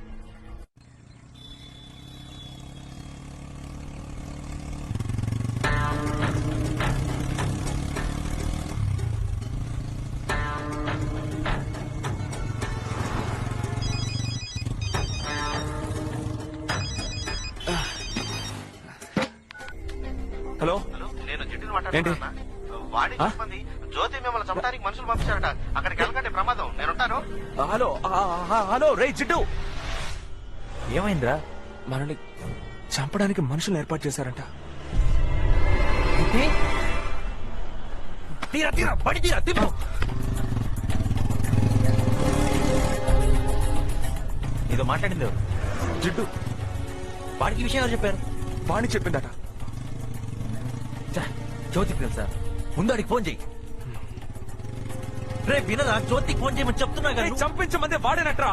హలో, నేను జిడ్డుని ఏంటి? వాడి చెప్పింది జ్యోతి మిమ్మల్ని చంపడానికి మనుషులు పంపించారట. అక్కడికి వెళ్ళకండి, ప్రమాదం. నేనుంటాను. హలో హలో, రే జిడ్డు, ఏమైందిరా? మనల్ని చంపడానికి మనుషులు ఏర్పాటు చేశారంట. తీరా తీరా, పడి తీరా, తిప్పు. ఏదో మాట్లాడింది ఎవరు? జిడ్డు, వాడికి విషయం ఎవరు చెప్పారు? వాణి చెప్పిందట. జ్యోతికి తెలుసా? ముందు వాడికి ఫోన్ చెయ్యి. రే వినరా, జ్యోతికి ఫోన్ చేయమని చెప్తున్నా కదా. చంపించమంది వాడేనట్రా.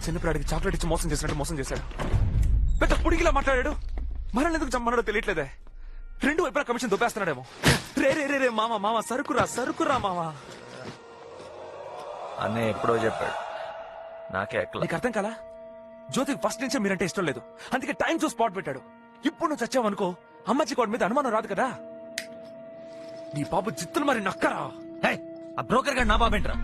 చిన్నపిల్లాడికి చాక్లెట్ ఇచ్చి మోసం చేసినట్టు మోసం చేశాడు. పెద్ద పుడిగిలా మాట్లాడాడు. మనల్ని ఎందుకు చమ్మన్నాడో తెలియట్లేదే. రెండు వైపులా కమిషన్ దొబ్బేస్తున్నాడేమో. రే రే రే రే మామ మామ సరుకురా మామ. అన్నయ్య ఎప్పుడో చెప్పాడు, నాకే ఎక్కల. నీకు అర్థం కాలా? జ్యోతికి ఫస్ట్ నుంచే మీరంటే ఇష్టం లేదు, అందుకే టైం చూసి స్పాట్ పెట్టాడు. ఇప్పుడు నువ్వు చచ్చావనుకో అమ్మాజీ కోడ్ మీద అనుమానం రాదు కదా. నీ బాబు జిత్తులు మరి నక్కరా. ఆ బ్రోకర్ గారు నా బాబేంట్రా?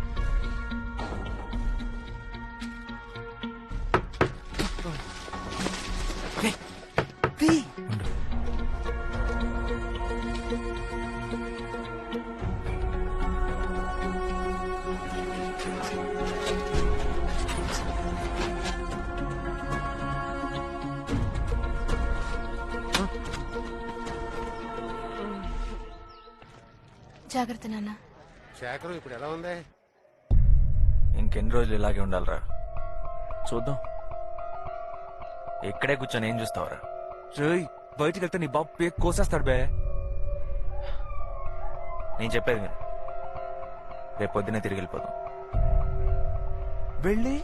జాగ్రత్త నాన్న. శేఖరం ఇప్పుడు ఎలా ఉంది? ఇంకెన్ని రోజులు ఇలాగే ఉండాలిరా? చూద్దాం. ఇక్కడే కూర్చొని ఏం చూస్తావరా? రేయ్ బయటికి వెళ్తే నీ బాబు పేక్ కోసేస్తాడు బే. నేను చెప్పేది మీరు రేపు పొద్దునే తిరిగి వెళ్ళిపోదాం. వెళ్ళి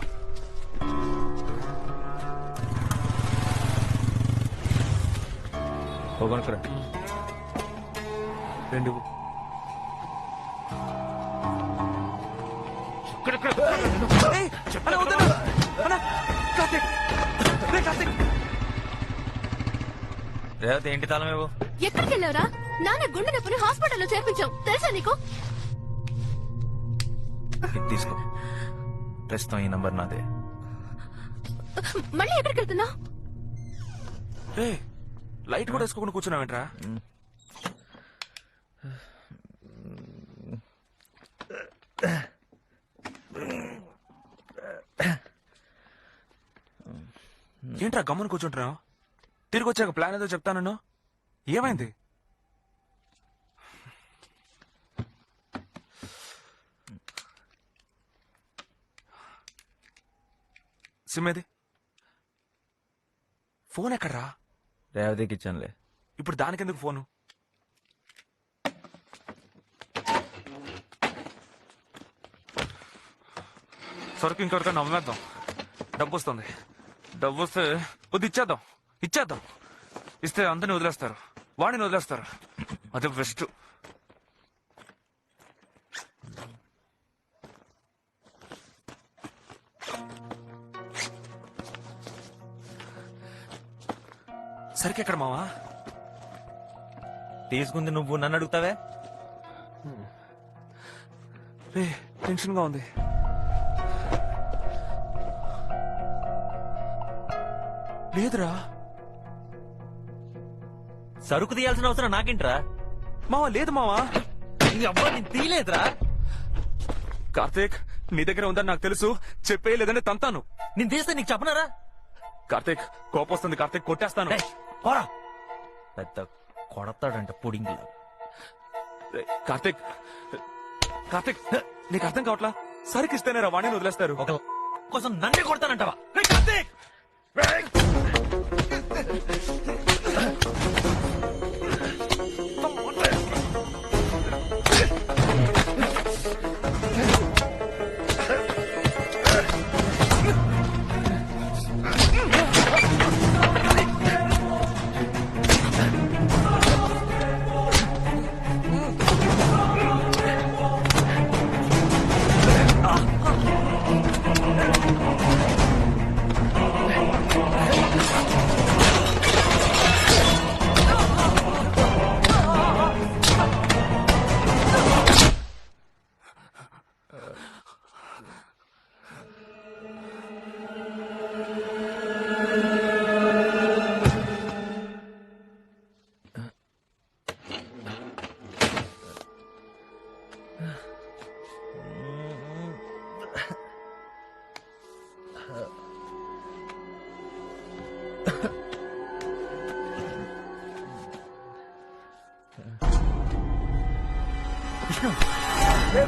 పోగొనుకురా. రెండు రేవతి ఏంటి తాళం ఇవ్వు. ఎక్కడికి వెళ్ళావురా? నాన్న గుండె నొప్పిని హాస్పిటల్లో చేర్పించాం తెలుసా నీకు? ఇది తీసుకో. ప్రస్తుతం ఈ నంబర్ నాదే. మళ్ళీ ఎక్కడికి వెళ్తున్నావు? లైట్ కూడా వేసుకోకుండా కూర్చున్నావేంట్రా? ఏంట్రా గమ్మున కూర్చుంటున్నావు? తిరిగి వచ్చాక ప్లాన్ ఏదో చెప్తానన్ను. ఏమైంది? సిమ్మేది? ఫోన్ ఎక్కడ్రా? రేవతికి ఇచ్చానులే. ఇప్పుడు దానికెందుకు ఫోను? సరుకు ఇంకెవరికైనా నమ్మేద్దాం. డబ్బు వస్తుంది. డబ్బు వస్తే వద్దు ఇచ్చేద్దాం. ఇస్తే అందరిని వదిలేస్తారు, వాడిని వదిలేస్తారు. అదే బెస్ట్. సరికెక్కడ మావా? తీసుకుంది నువ్వు నన్ను అడుగుతావే? టెన్షన్ గా ఉంది. లేదురా. సరుకు తీయాల్సిన అవసరం నాకేంట్రా? మావా లేదు మావా. తీయలేదురా. కార్తీక్ నీ దగ్గర ఉందని నాకు తెలుసు, చెప్పేయలేదని తంతాను. నేను తీస్తే నీకు చెప్పనారా? కార్తీక్ కోపం వస్తుంది. కార్తీక్ కొట్టేస్తాను. పెద్ద కొడతాడంట పుడింగ్. కార్తీక్ నీకు అర్థం కావట్లా? సరికిస్తేనే రా వాణిని వదిలేస్తారు. ఒక కోసం నన్నే కొడతానంటావా? కార్తీక్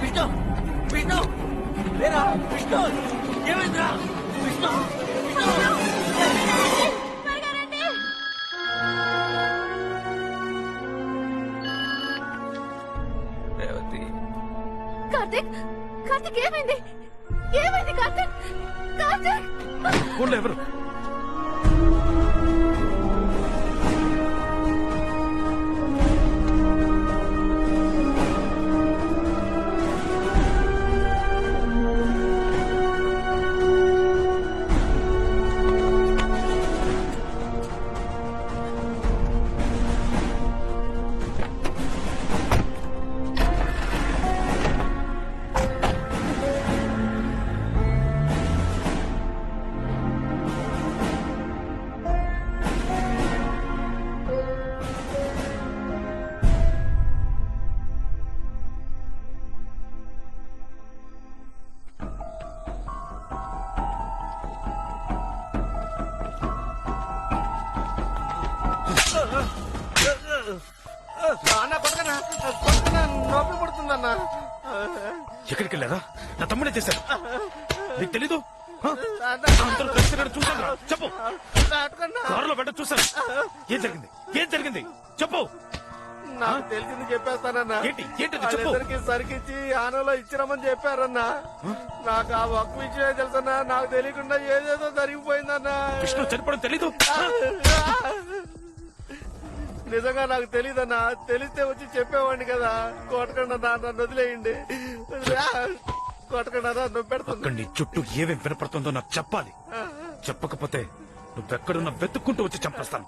విష్ణు విష్ణు లేరా? విష్ణు ఏమైందిరా? విష్ణు రేవతి. కార్తీక్ ఏమైంది? కార్తీక్ ఫోన్లో ఎవరు? అన్న కొట్టకన్నా కొట్టకన్నా నొప్పి పడుతుందన్నా. ఎక్కడికి వెళ్ళారా? నా తమ్ముడే చేశారు. నీకు తెలీదు? అందరూ కలిసి చూసాను. చెప్పు. కారులో పెట్ట చూసాను. ఏం జరిగింది? ఏం జరిగింది? చెప్పు. నాకు తెలిసింది చెప్పేస్తానన్నా. ఏంటి? ఏంటిది చెప్పు. వాళ్ళిద్దరికి సరికిచ్చి ఆనలో ఇచ్చిరమని చెప్పారన్నా. నాకు ఆ ఒక్క విషయమే తెలుసన్నా. నాకు తెలియకుండా ఏదేదో జరిగిపోయిందన్నా. విష్ణు చనిపోవడం తెలీదు? నిజంగా నాకు తెలీదన్నా. తెలిస్తే వచ్చి చెప్పేవాడిని కదా. కొట్టకుండా నన్ను వదిలేయండి. కొట్టకుండా నన్ను పెడుతుంది. అక్కడ నీ చుట్టూ ఏమేం వినపడుతుందో నాకు చెప్పాలి. చెప్పకపోతే నువ్వెక్కడున్నా వెతుక్కుంటూ వచ్చి చంపేస్తాను.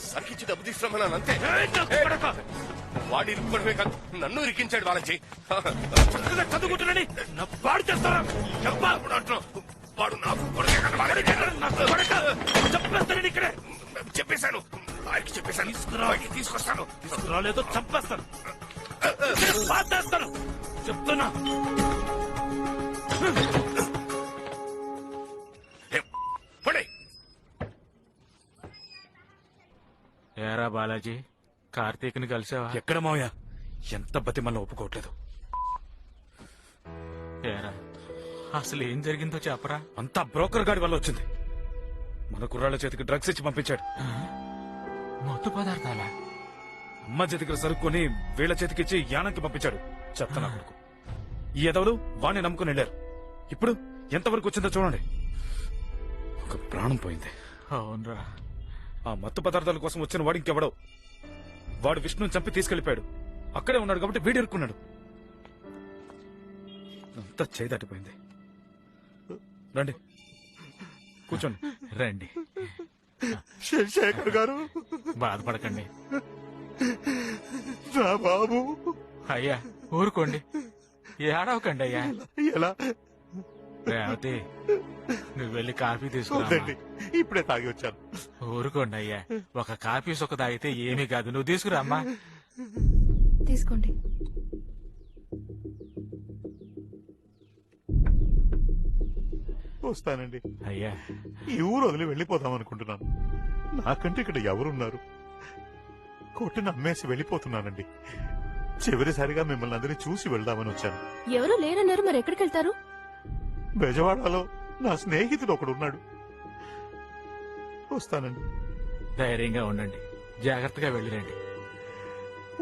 సరికిచ్చి డబ్బు తీసుకురామన్నాను అంతే. వాడు ఇరుక్కోవడమే కాదు నన్ను ఇరికించాడు బాలాజీ. చదువుకుంటున్నాని పాడు చేస్తారా? వాడు నాకు చెప్పేస్తాను. ఇక్కడే చెప్పేశాను. ఆయనకి చెప్పేశాను. తీసుకొస్తాను. రాలేదో చంపేస్తాను. పాతేస్తాను. చెప్తున్నా. ఏరా బాలాజీ, కార్తీక్ ని కలిసావా? ఎక్కడ మావయ్య? ఎంత బతిమల్లో ఒప్పుకోవట్లేదు. ఏరా, అసలు ఏం జరిగిందో చెప్పరా. అంతా బ్రోకర్ గాడి వల్ల వచ్చింది. మన కుర్రాళ్ళ చేతికి డ్రగ్స్ ఇచ్చి పంపించాడు. మత్తు పదార్థాలా? అమ్మ చేతికి సరుక్కొని వీళ్ళ చేతికిచ్చి యానంకి పంపించాడు. చెప్తా నా కొడుకు. ఈ ఎదవలు వాణ్ణి నమ్ముకుని వెళ్ళారు. ఇప్పుడు ఎంతవరకు వచ్చిందో చూడండి. ఒక ప్రాణం పోయింది. అవునరా. ఆ మత్తు పదార్థాల కోసం వచ్చిన వాడు ఇంకెవడో. వాడు విష్ణుని చంపి తీసుకెళ్లిపోయాడు. అక్కడే ఉన్నాడు కాబట్టి వీడు ఇరుక్కున్నాడు. అంతా చేయి దాటిపోయింది. రండి కూర్చోండి. రండి. శేఖర్ గారు బాధపడకండి. నా బాబు. అయ్యా ఊరుకోండి, ఏడవకండి అయ్యా. ఎలా? రేవతి, నువ్వు వెళ్ళి కాఫీ తీసుకురా. ఇప్పుడే తాగి వచ్చాను. ఊరుకోండి అయ్యా, ఒక కాఫీ సొక్క తాగితే ఏమీ కాదు. నువ్వు తీసుకురా అమ్మా. తీసుకోండి. వస్తానండి. అయ్యా, ఈ ఊరు వదిలి వెళ్ళిపోదాం అనుకుంటున్నాను. నాకంటే ఇక్కడ ఎవరున్నారు? కొట్టుని అమ్మేసి వెళ్ళిపోతున్నానండి. చివరిసారిగా మిమ్మల్ని అందరినీ చూసి వెళ్దామని వచ్చాను. ఎవరు లేరన్నారు, మరి ఎక్కడికి వెళ్తారు? బెజవాడలో నా స్నేహితుడు ఒకడున్నాడు. వస్తానండి. ధైర్యంగా ఉండండి, జాగ్రత్తగా వెళ్ళిరండి.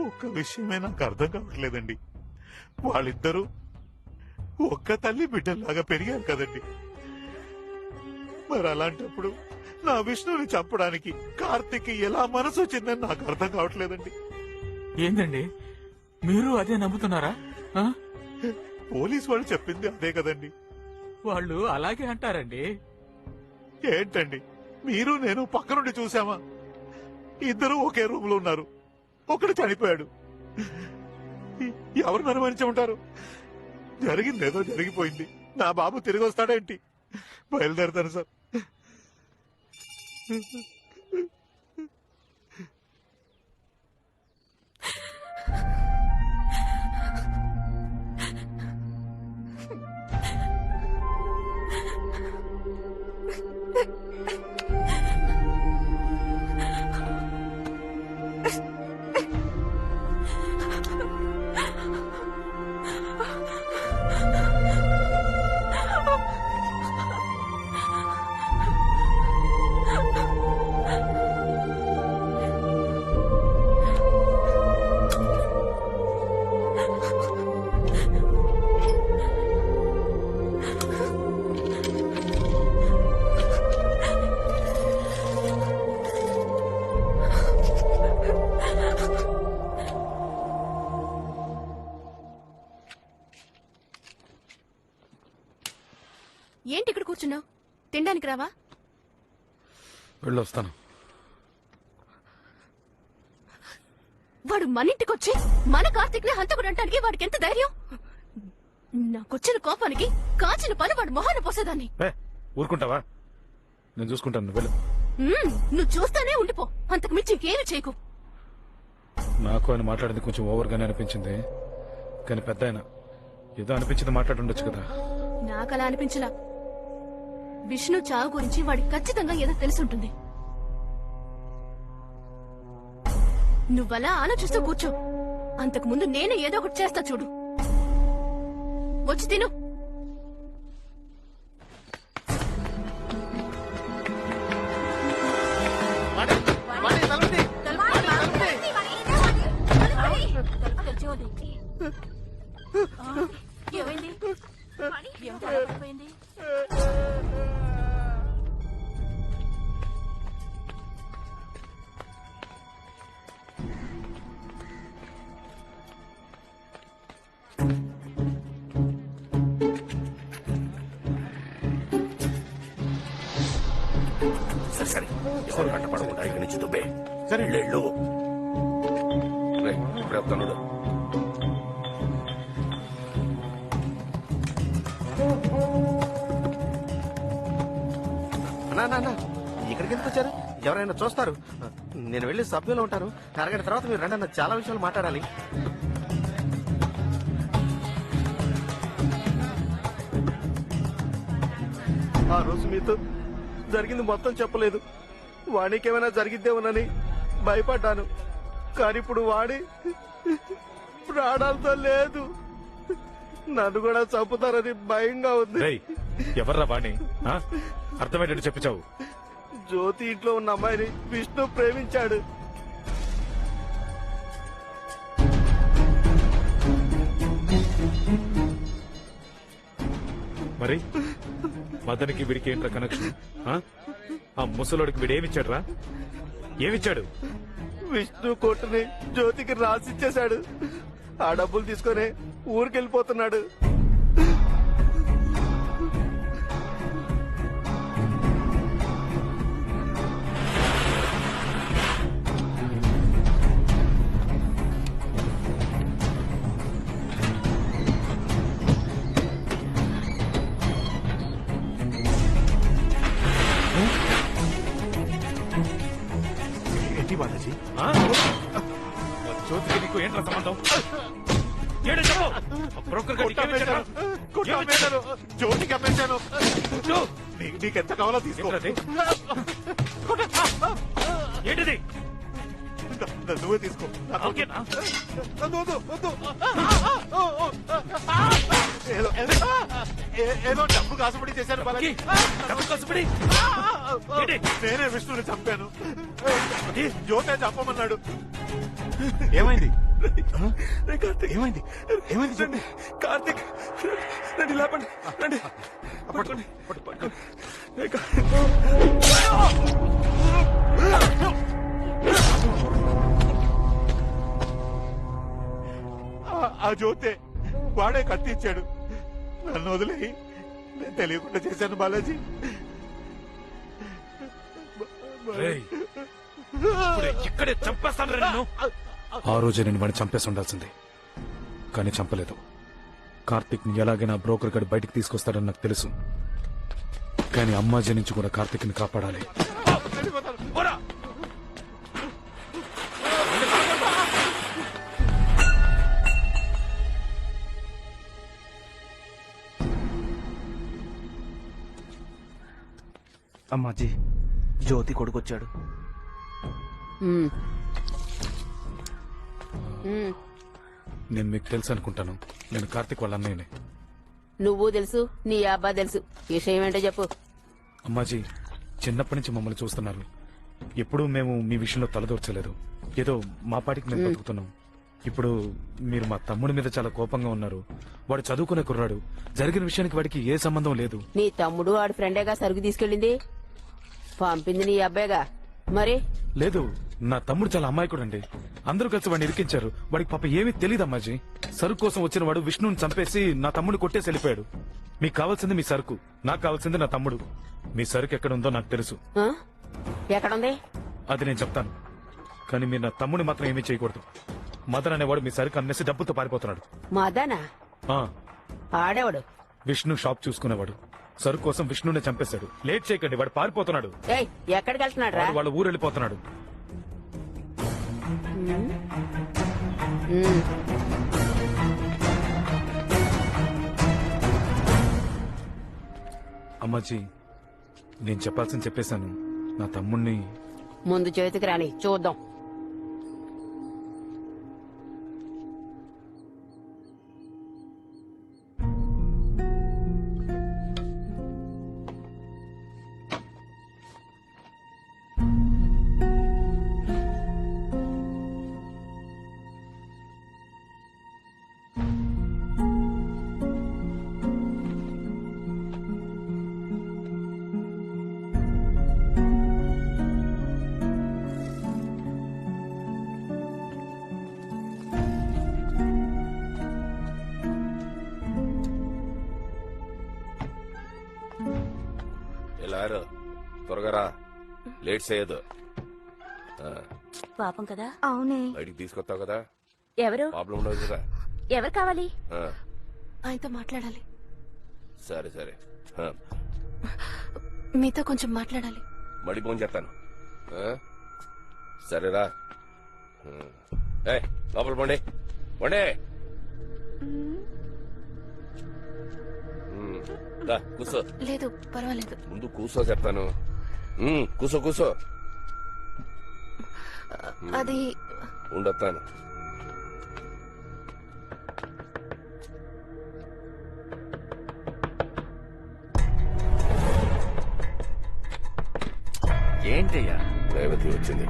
ఒక్క విషయమే నాకు అర్థం కావట్లేదండి. వాళ్ళిద్దరూ ఒక్క తల్లి బిడ్డల్లాగా పెరిగారు కదండి. మరి అలాంటప్పుడు నా విష్ణుని చంపడానికి కార్తీక్ ఎలా మనసు వచ్చిందని నాకు అర్థం కావట్లేదండి. ఏందండి మీరు అదే నమ్ముతున్నారా? పోలీసు వాళ్ళు చెప్పింది అదే కదండి. వాళ్ళు అలాగే అంటారండి. ఏంటండి మీరు నేను పక్క నుండి చూసామా? ఇద్దరు ఒకే రూమ్ లో ఉన్నారు. ఒకడు చనిపోయాడు. ఎవరిని అనుమానించి ఉంటారు? జరిగిందేదో జరిగిపోయింది. నా బాబు తిరిగి వస్తాడేంటి? బయలుదేరుతాను సార్. ఏంటి ఇక్కడ కూర్చున్నావు? తినడానికి రావా? వెళ్ళొస్తాను. వాడు మన ఇంటికొచ్చి మన కార్తీక్ ని హంతకుడు అంటానికి వాడికి ఎంత ధైర్యం? నాకొచ్చిన కోపానికి కాచిన పని వాడు మొహాన పోసేదాన్ని. ఊరుకుంటావా? నేను చూసుకుంటాను, వెళ్ళు. నువ్వు చూస్తానే ఉండిపో, అంతకు మించి ఇంకేమీ చేయకు. నాకు ఆయన మాట్లాడింది కొంచెం ఓవర్ గానే అనిపించింది, కానీ పెద్ద ఆయన ఏదో అనిపించింది మాట్లాడుండొచ్చు కదా. నాకలా అనిపించలా. విష్ణు చావు గురించి వాడికి ఖచ్చితంగా ఏదో తెలిసుంటుంది. నువ్వలా ఆలోచిస్తూ కూర్చో, అంతకు ముందు నేను ఏదో ఒకటి చేస్తా చూడు. వచ్చి తిను. ఏమైంది? ఏం పడిపోయింది? సరే సరే, ఎవరు కంటపడకుండా ఇక్కడి నుంచి దుబ్బే. సరే వెళ్ళు. తమ్ముడు, అన్నా ఇక్కడికి ఎందుకు వచ్చారు? ఎవరైనా చూస్తారు. నేను వెళ్ళి సభ్యులు ఉంటాను. అరగంట తర్వాత మీరు రండి అన్న, చాలా విషయాలు మాట్లాడాలి. ఆ రోజు మీతో జరిగింది మొత్తం చెప్పలేదు. వాడికి ఏమైనా జరిగిద్దేమోనని భయపడ్డాను. కానీ ఇప్పుడు వాడి ప్రాణాలతో లేదు. నన్ను కూడా చంపుతారని భయంగా ఉంది. ఎవర్రా వాణి? అర్థమయ్యేటట్టు చెప్పించావు. జ్యోతి ఇంట్లో ఉన్న అమ్మాయిని విష్ణు ప్రేమించాడు. మరి మదనికి వీడికి ఏంట్రా కనెక్షన్? ఆ ముసలోడికి వీడేమిచ్చాడు రా? ఏమిచ్చాడు? విష్ణు కొట్టుని జ్యోతికి రాసిచ్చేశాడు. ఆ డబ్బులు తీసుకొని ఊరికెళ్ళిపోతున్నాడు. ఏంటి బాలాజీ? జ్యోతికి నీకు ఏంట్రా సంబంధం? ఏడు చెప్పు. బ్రోకర్ గారికి ఏమిచ్చాడు? జ్యోతికి అమ్మేశాను. నీకెంత కావాలో తీసుకో. ఏంటిది? నువ్వే తీసుకో. ఓకేనా? ఏదో డబ్బు కాసుపడి చేశాను బాలాజీ. డబ్బు కసుపడి? నేనే విష్ణుని చంపాను. జ్యోతే చంపమన్నాడు. ఏమైంది? ఏమైంది? ఏమైంది చెప్పు. కార్తీక్, రండి లేపండి, రండి. పట్టుకోండి. ఆ జ్యోతే వాడే కత్తిచ్చాడు. నన్ను వదిలేయి, నేను తెలియకుండా చేశాను బాలాజీ. ఇక్కడే చంపేస్తాను నేను. ఆ రోజే నేను వాడిని చంపేసి ఉండాల్సింది, కానీ చంపలేదు. కార్తిక్ ని ఎలాగైనా బ్రోకర్ గడి బయటికి తీసుకొస్తాడని నాకు తెలుసు, కానీ అమ్మాజీ నుంచి కూడా కార్తిక్ ని కాపాడాలి. అమ్మాజీ, జ్యోతి కొడుకొచ్చాడు. నేను మీకు తెలుసు అనుకుంటాను. నేను కార్తిక్ వాళ్ళ అన్నయ్యనే. నువ్వు తెలుసు, నీ అబ్బా తెలుసు. విషయం ఏంటో చెప్పు. అమ్మాజీ, చిన్నప్పటి నుంచి మమ్మల్ని చూస్తున్నారు. ఎప్పుడూ మేము మీ విషయంలో తలదూర్చలేదు. ఏదో మా పాటికి మేము బతుకుతున్నాం. ఇప్పుడు మీరు మా తమ్ముడి మీద చాలా కోపంగా ఉన్నారు. వాడు చదువుకునే కుర్రాడు. జరిగిన విషయానికి వాడికి ఏ సంబంధం లేదు. నీ తమ్ముడు ఆడి ఫ్రెండేగా సరుకు తీసుకెళ్ళింది, పంపింది నీ అబ్బాయిగా. మరి లేదు, నా తమ్ముడు చాలా అమాయకుడండి. అందరూ కలిసి వాడిని ఇరికించారు. వాడికి పాప ఏమీ తెలియదు అమ్మాజీ. సరుకు కోసం వచ్చిన వాడు విష్ణుని చంపేసి నా తమ్ముడిని కొట్టేసి వెళ్ళిపోయాడు. మీకు కావాల్సింది మీ సరుకు, నాకు కావాల్సింది నా తమ్ముడు. మీ సరుకు ఎక్కడ ఉందో నాకు తెలుసు, ఆ? ఎక్కడుంది? అది నేను చెప్తాను. కానీ మీరు నా తమ్ముడిని మాత్రం ఏమీ చేయకూడదు. మదన్ అనేవాడు మీ సరుకు అమ్మేసి డబ్బుతో పారిపోతున్నాడు. మదనా? ఆ, ఆడేవాడు. విష్ణు షాప్ చూసుకునేవాడు. సరుకు కోసం విష్ణునే చంపేశాడు. లేట్ చేయకండి, వాడు పారిపోతున్నాడు. ఏయ్, ఎక్కడికి వెళ్తున్నాడు రా? వాడు వాళ్ళ ఊరు వెళ్ళిపోతున్నాడు. అమ్మాజీ, నేను చెప్పాల్సింది చెప్పేశాను. నా తమ్ముణ్ణి ముందు చేతికి రాని చూద్దాం. ఎలారు త్వరగా రా, లేట్ చేయదు. పాపం కదా. అవునే. బయటికి తీసుకొస్తావు కదా, ఎవరు? ప్రాబ్లం ఉండదు కదా. ఎవరు కావాలి? ఆ, ఆయనతో మాట్లాడాలి. సరే సరే. ఆ, మీతో కొంచెం మాట్లాడాలి. మడి ఫోన్ చేస్తాను. ఆ, సరేరా. ఏ లోపల పండి పండి. కూర్చో. లేదు పర్వాలేదు. ముందు కూర్చో చెప్తాను. కూర్చో కూర్చో. అది ఉండొస్తాను. ఏంటయ్యా? రేవతి వచ్చింది.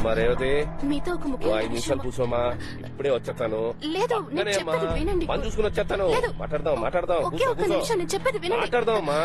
మా రేవతి, మీతో ఒక ఓ 5 ముఖ్యమైన నిమిషాలు విషయం. కూర్చోమా, ఇప్పుడే వచ్చేస్తాను. లేదు, నేను చెప్పేది వినండి. పని చూసుకుని వచ్చేస్తాను. లేదు. మాట్లాడదాం. ఒకే కూర్చో ఒక్క కూర్చో. నిమిషం, నేను చెప్పేది వినండి. మాట్లాడదామమ్మా.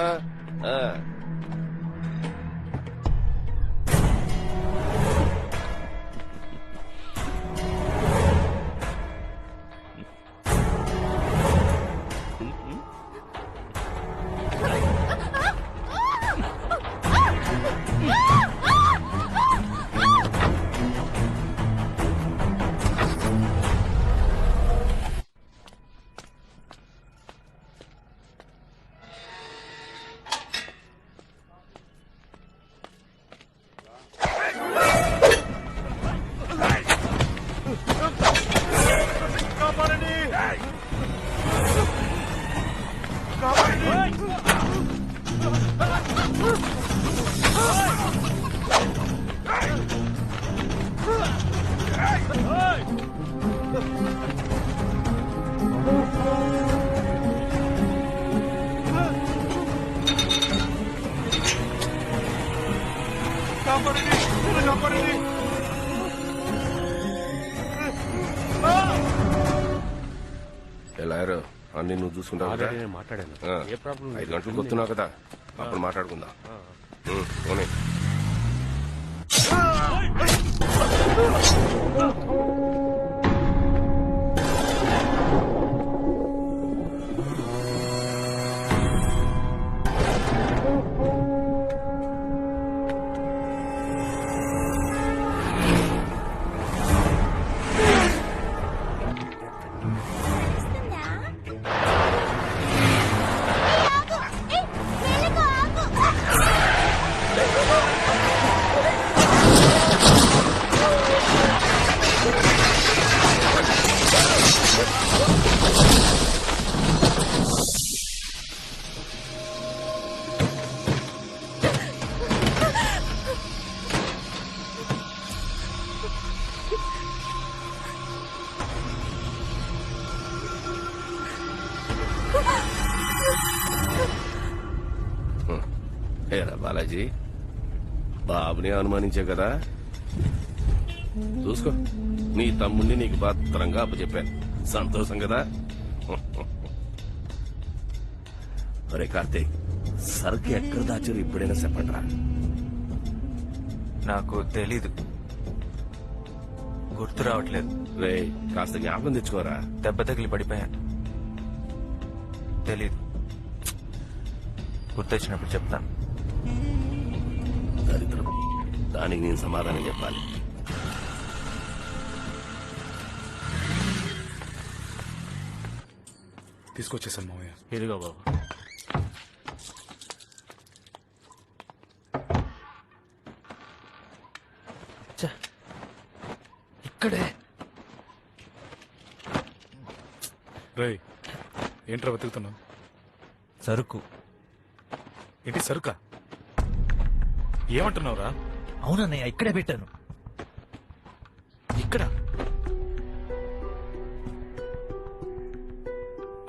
ఎలారు అన్ని నువ్వు చూసుకుంటావు కదా. మాట్లాడాను. 5 గంటలకు వస్తున్నావు కదా, అప్పుడు మాట్లాడుకుందాం. పోనీ. ఏరా బాలాజీ, బాబుని అనుమానించే కదా. చూసుకో, నీ తమ్ముడిని నీకు భద్రంగా అప్పచెప్పాను. సంతోషం కదా. అరే కార్తీక్, సరుకు ఎక్కడ దాచారు ఇప్పుడైనా చెప్పండి రా. నాకు తెలీదు. గుర్తు రావట్లేదు. రే కాస్త జ్ఞాపకం తెచ్చుకోరా. దెబ్బ తగిలి పడిపోయాను. తెలీదు. గుర్తొచ్చినప్పుడు చెప్తాను. దరిద్రం, దానికి నేను సమాధానం చెప్పాలి. తీసుకొచ్చేసాను మావయ్య. ఇదిగో బాబు. ఇక్కడే రేయ్, ఏంట్రా వెతుకుతున్నావు? సరుకు. ఏంటి సరుకా? ఏమంటున్నావురా? అవునన్నయ్య, ఇక్కడే పెట్టాను. ఇక్కడ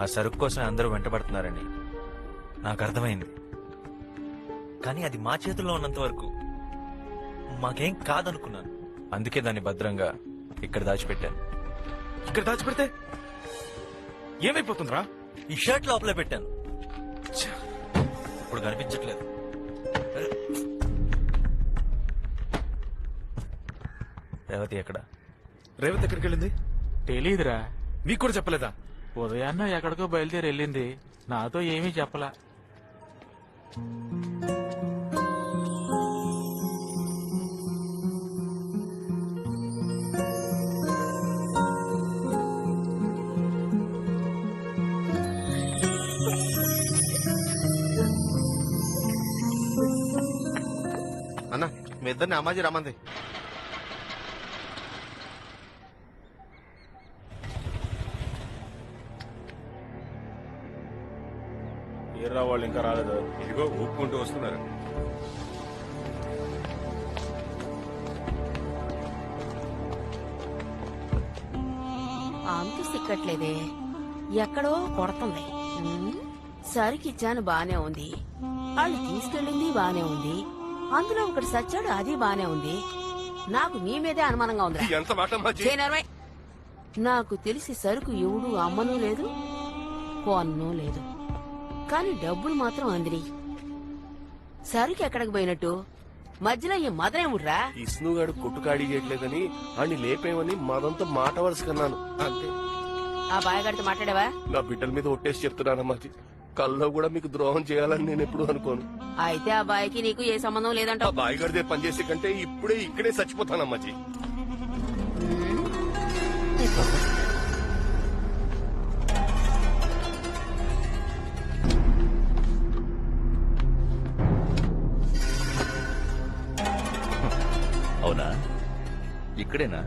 ఆ సరుకు కోసం అందరూ వెంటబడుతున్నారని నాకు అర్థమైంది. కానీ అది మా చేతుల్లో ఉన్నంత వరకు మాకేం కాదనుకున్నాను. అందుకే దాన్ని భద్రంగా ఇక్కడ దాచిపెట్టాను. ఇక్కడ దాచిపెడితే ఏమైపోతుందిరా? ఈ షర్ట్ లోపలే పెట్టాను. ఇప్పుడు కనిపించట్లేదు. రేవతి ఎక్కడ? రేవతి ఎక్కడికి వెళ్ళింది? తెలీదురా. మీకు కూడా చెప్పలేదా? ఉదయాన్న ఎక్కడికో బయలుదేరి వెళ్ళింది. నాతో ఏమీ చెప్పలా. అన్న మీ ఇద్దరిని అమ్మాజీ రమ్మంది. ఏర్రా వాళ్ళు ఇంకా రాలేదు. ఇదిగో ఊపుకుంటూ వస్తున్నారు. అంత సిక్కట్లేదే, ఎక్కడో కొడుతుంది. సరికిచ్చాను బానే ఉంది, వాళ్ళు తీసుకెళ్ళింది బానే ఉంది, అందులో ఒకటి సచ్చాడు అది బానే ఉంది. నాకు నీ మీదే అనుమానంగా ఉందిరా. ఎంత మాట అమ్మాజీ? చేయనర్మై. నాకు తెలిసి సరుకు ఎవడు అమ్మనూ లేదు, కొన్నూ లేదు. కానీ డబ్బులు మాత్రం అందిని. సరుకు ఎక్కడికి పోయినట్టు మధ్యలో ఈ మదనేముడ్రా? ఇస్నుగాడు కొట్టుకాడి చేయట్లేదని అని లేపేమని మదంతో మాట వరుస కన్నాను అంతే. ఆ బాయగాడితో మాట్లాడావా? నా బిడ్డల మీద ఒట్టేసి చెప్తున్నానమ్మాజీ, కల్లో కూడా మీకు ద్రోహం చేయాలని నేను ఎప్పుడు అనుకోను. అయితే ఆ బాయ్కి నీకు ఏ సంబంధం ఆ లేదంటావు. బాయిగడిదే పనిచేసే కంటే ఇప్పుడే ఇక్కడే చచ్చిపోతానమ్మాజీ. అవునా? ఇక్కడేనా?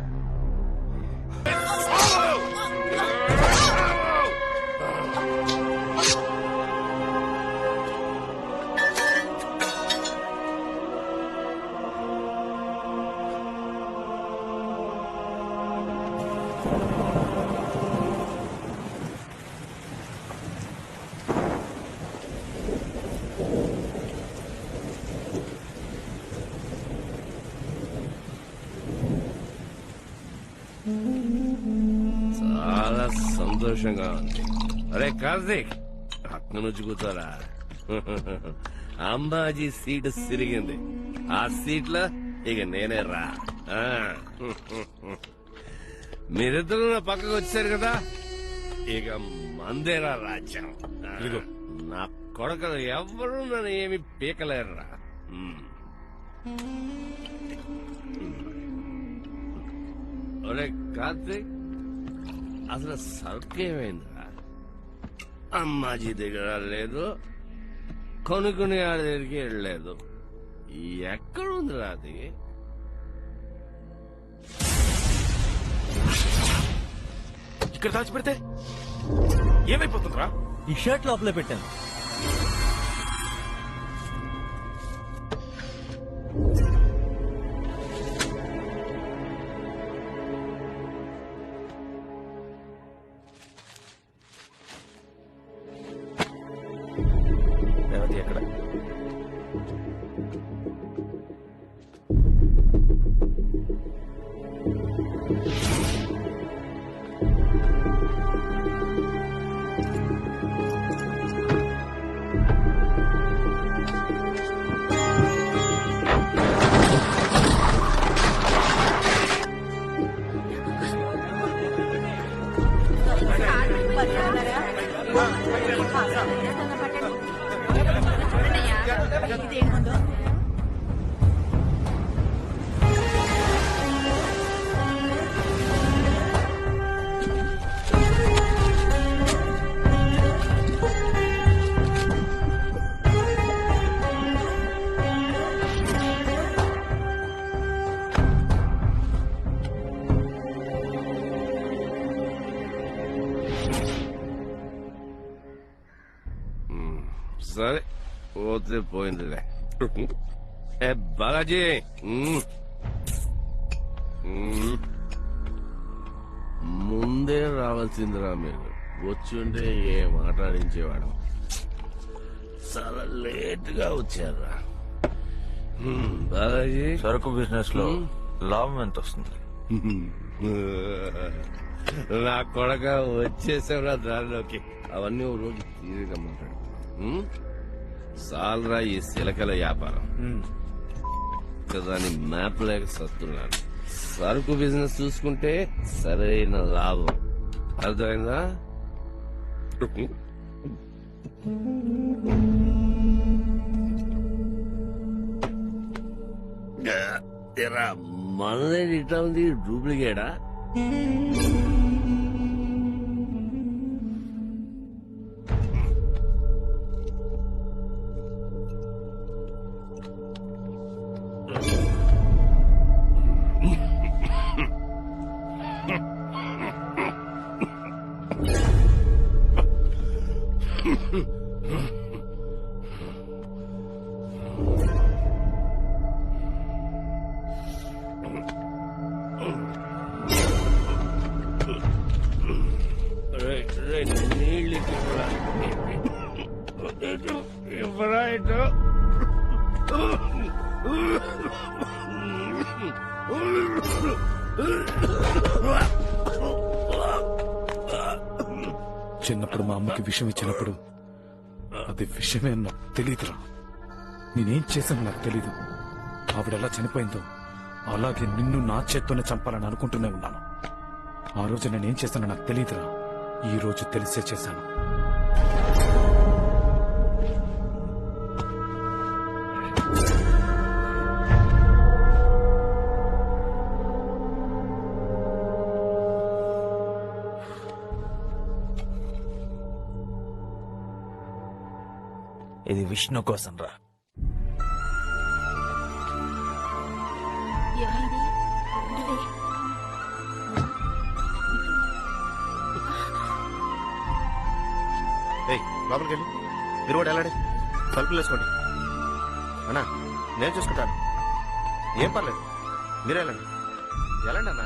చాలా సంతోషంగా ఉంది. అరే కార్తీక్, పక్కన నుంచి కూర్చోరా. అంబాజీ సీటు సిరిగింది. ఆ సీట్లో ఇక నేనే రా. మీరిద్దరు నా పక్కకు వచ్చారు కదా, ఇక మందేరా రాజ్యం. నా కొడుకులు ఎవ్వరూ నన్ను ఏమి పీకలేరురా. ఒరే కార్తీక్, అసలు సరుకేమైందిరా? అమ్మాజీ దగ్గర లేదు, కొనుక్కునే ఆడ దగ్గరికి వెళ్ళలేదు. ఎక్కడుందిరా అది? ఇక్కడ దాచిపెడితే ఏమైపోతుందిరా? ఈ షర్ట్ లోపలే పెట్టాను. రేవతి ఎక్కడ? సరే పోతే పోయిందిలే ఏ బాలాజీ ముందే రావాల్సిందిరా మీరు వచ్చి ఉంటే ఏ మాట్లాడించేవాడు చాలా లేట్ గా వచ్చారా బాలాజీ సరుకు బిజినెస్ లో లాభం ఎంత వస్తుంది? నా కొడక వచ్చేసావురా దారిలోకి అవన్నీ ఓ రోజు తీరిగా మాట్లాడు సాలరా ఈ సిలకల వ్యాపారం దాని మ్యాప్ లేక సత్తున్నాను సరుకు బిజినెస్ చూసుకుంటే సరైన లాభం అర్థమైందా ఎరా మనదే ఇట్లా ఉంది డూప్లికేటా నీళ్ళు ఇవ్వరా ఇటు చిన్నప్పుడు మా అమ్మకి విషం ఇచ్చినప్పుడు అది విషమే నాకు తెలియదురా. నేనేం చేశాను నాకు తెలీదు. ఆవిడెలా చనిపోయిందో అలాగే నిన్ను నా చేత్తోనే చంపాలని అనుకుంటూనే ఉన్నాను. ఆ రోజు నేనేం చేశానో నాకు తెలియదురా. ఈ రోజు తెలిసే చేశాను. ఇది విష్ణు కోసం రా. లోపలికి వెళ్ళి మీరు కూడా వెళ్ళండి. తలుపులు వేసుకోండి. అన్నా నేను చూసుకుంటాను, ఏం పర్లేదు. మీరు వెళ్ళండి వెళ్ళండి అన్నా.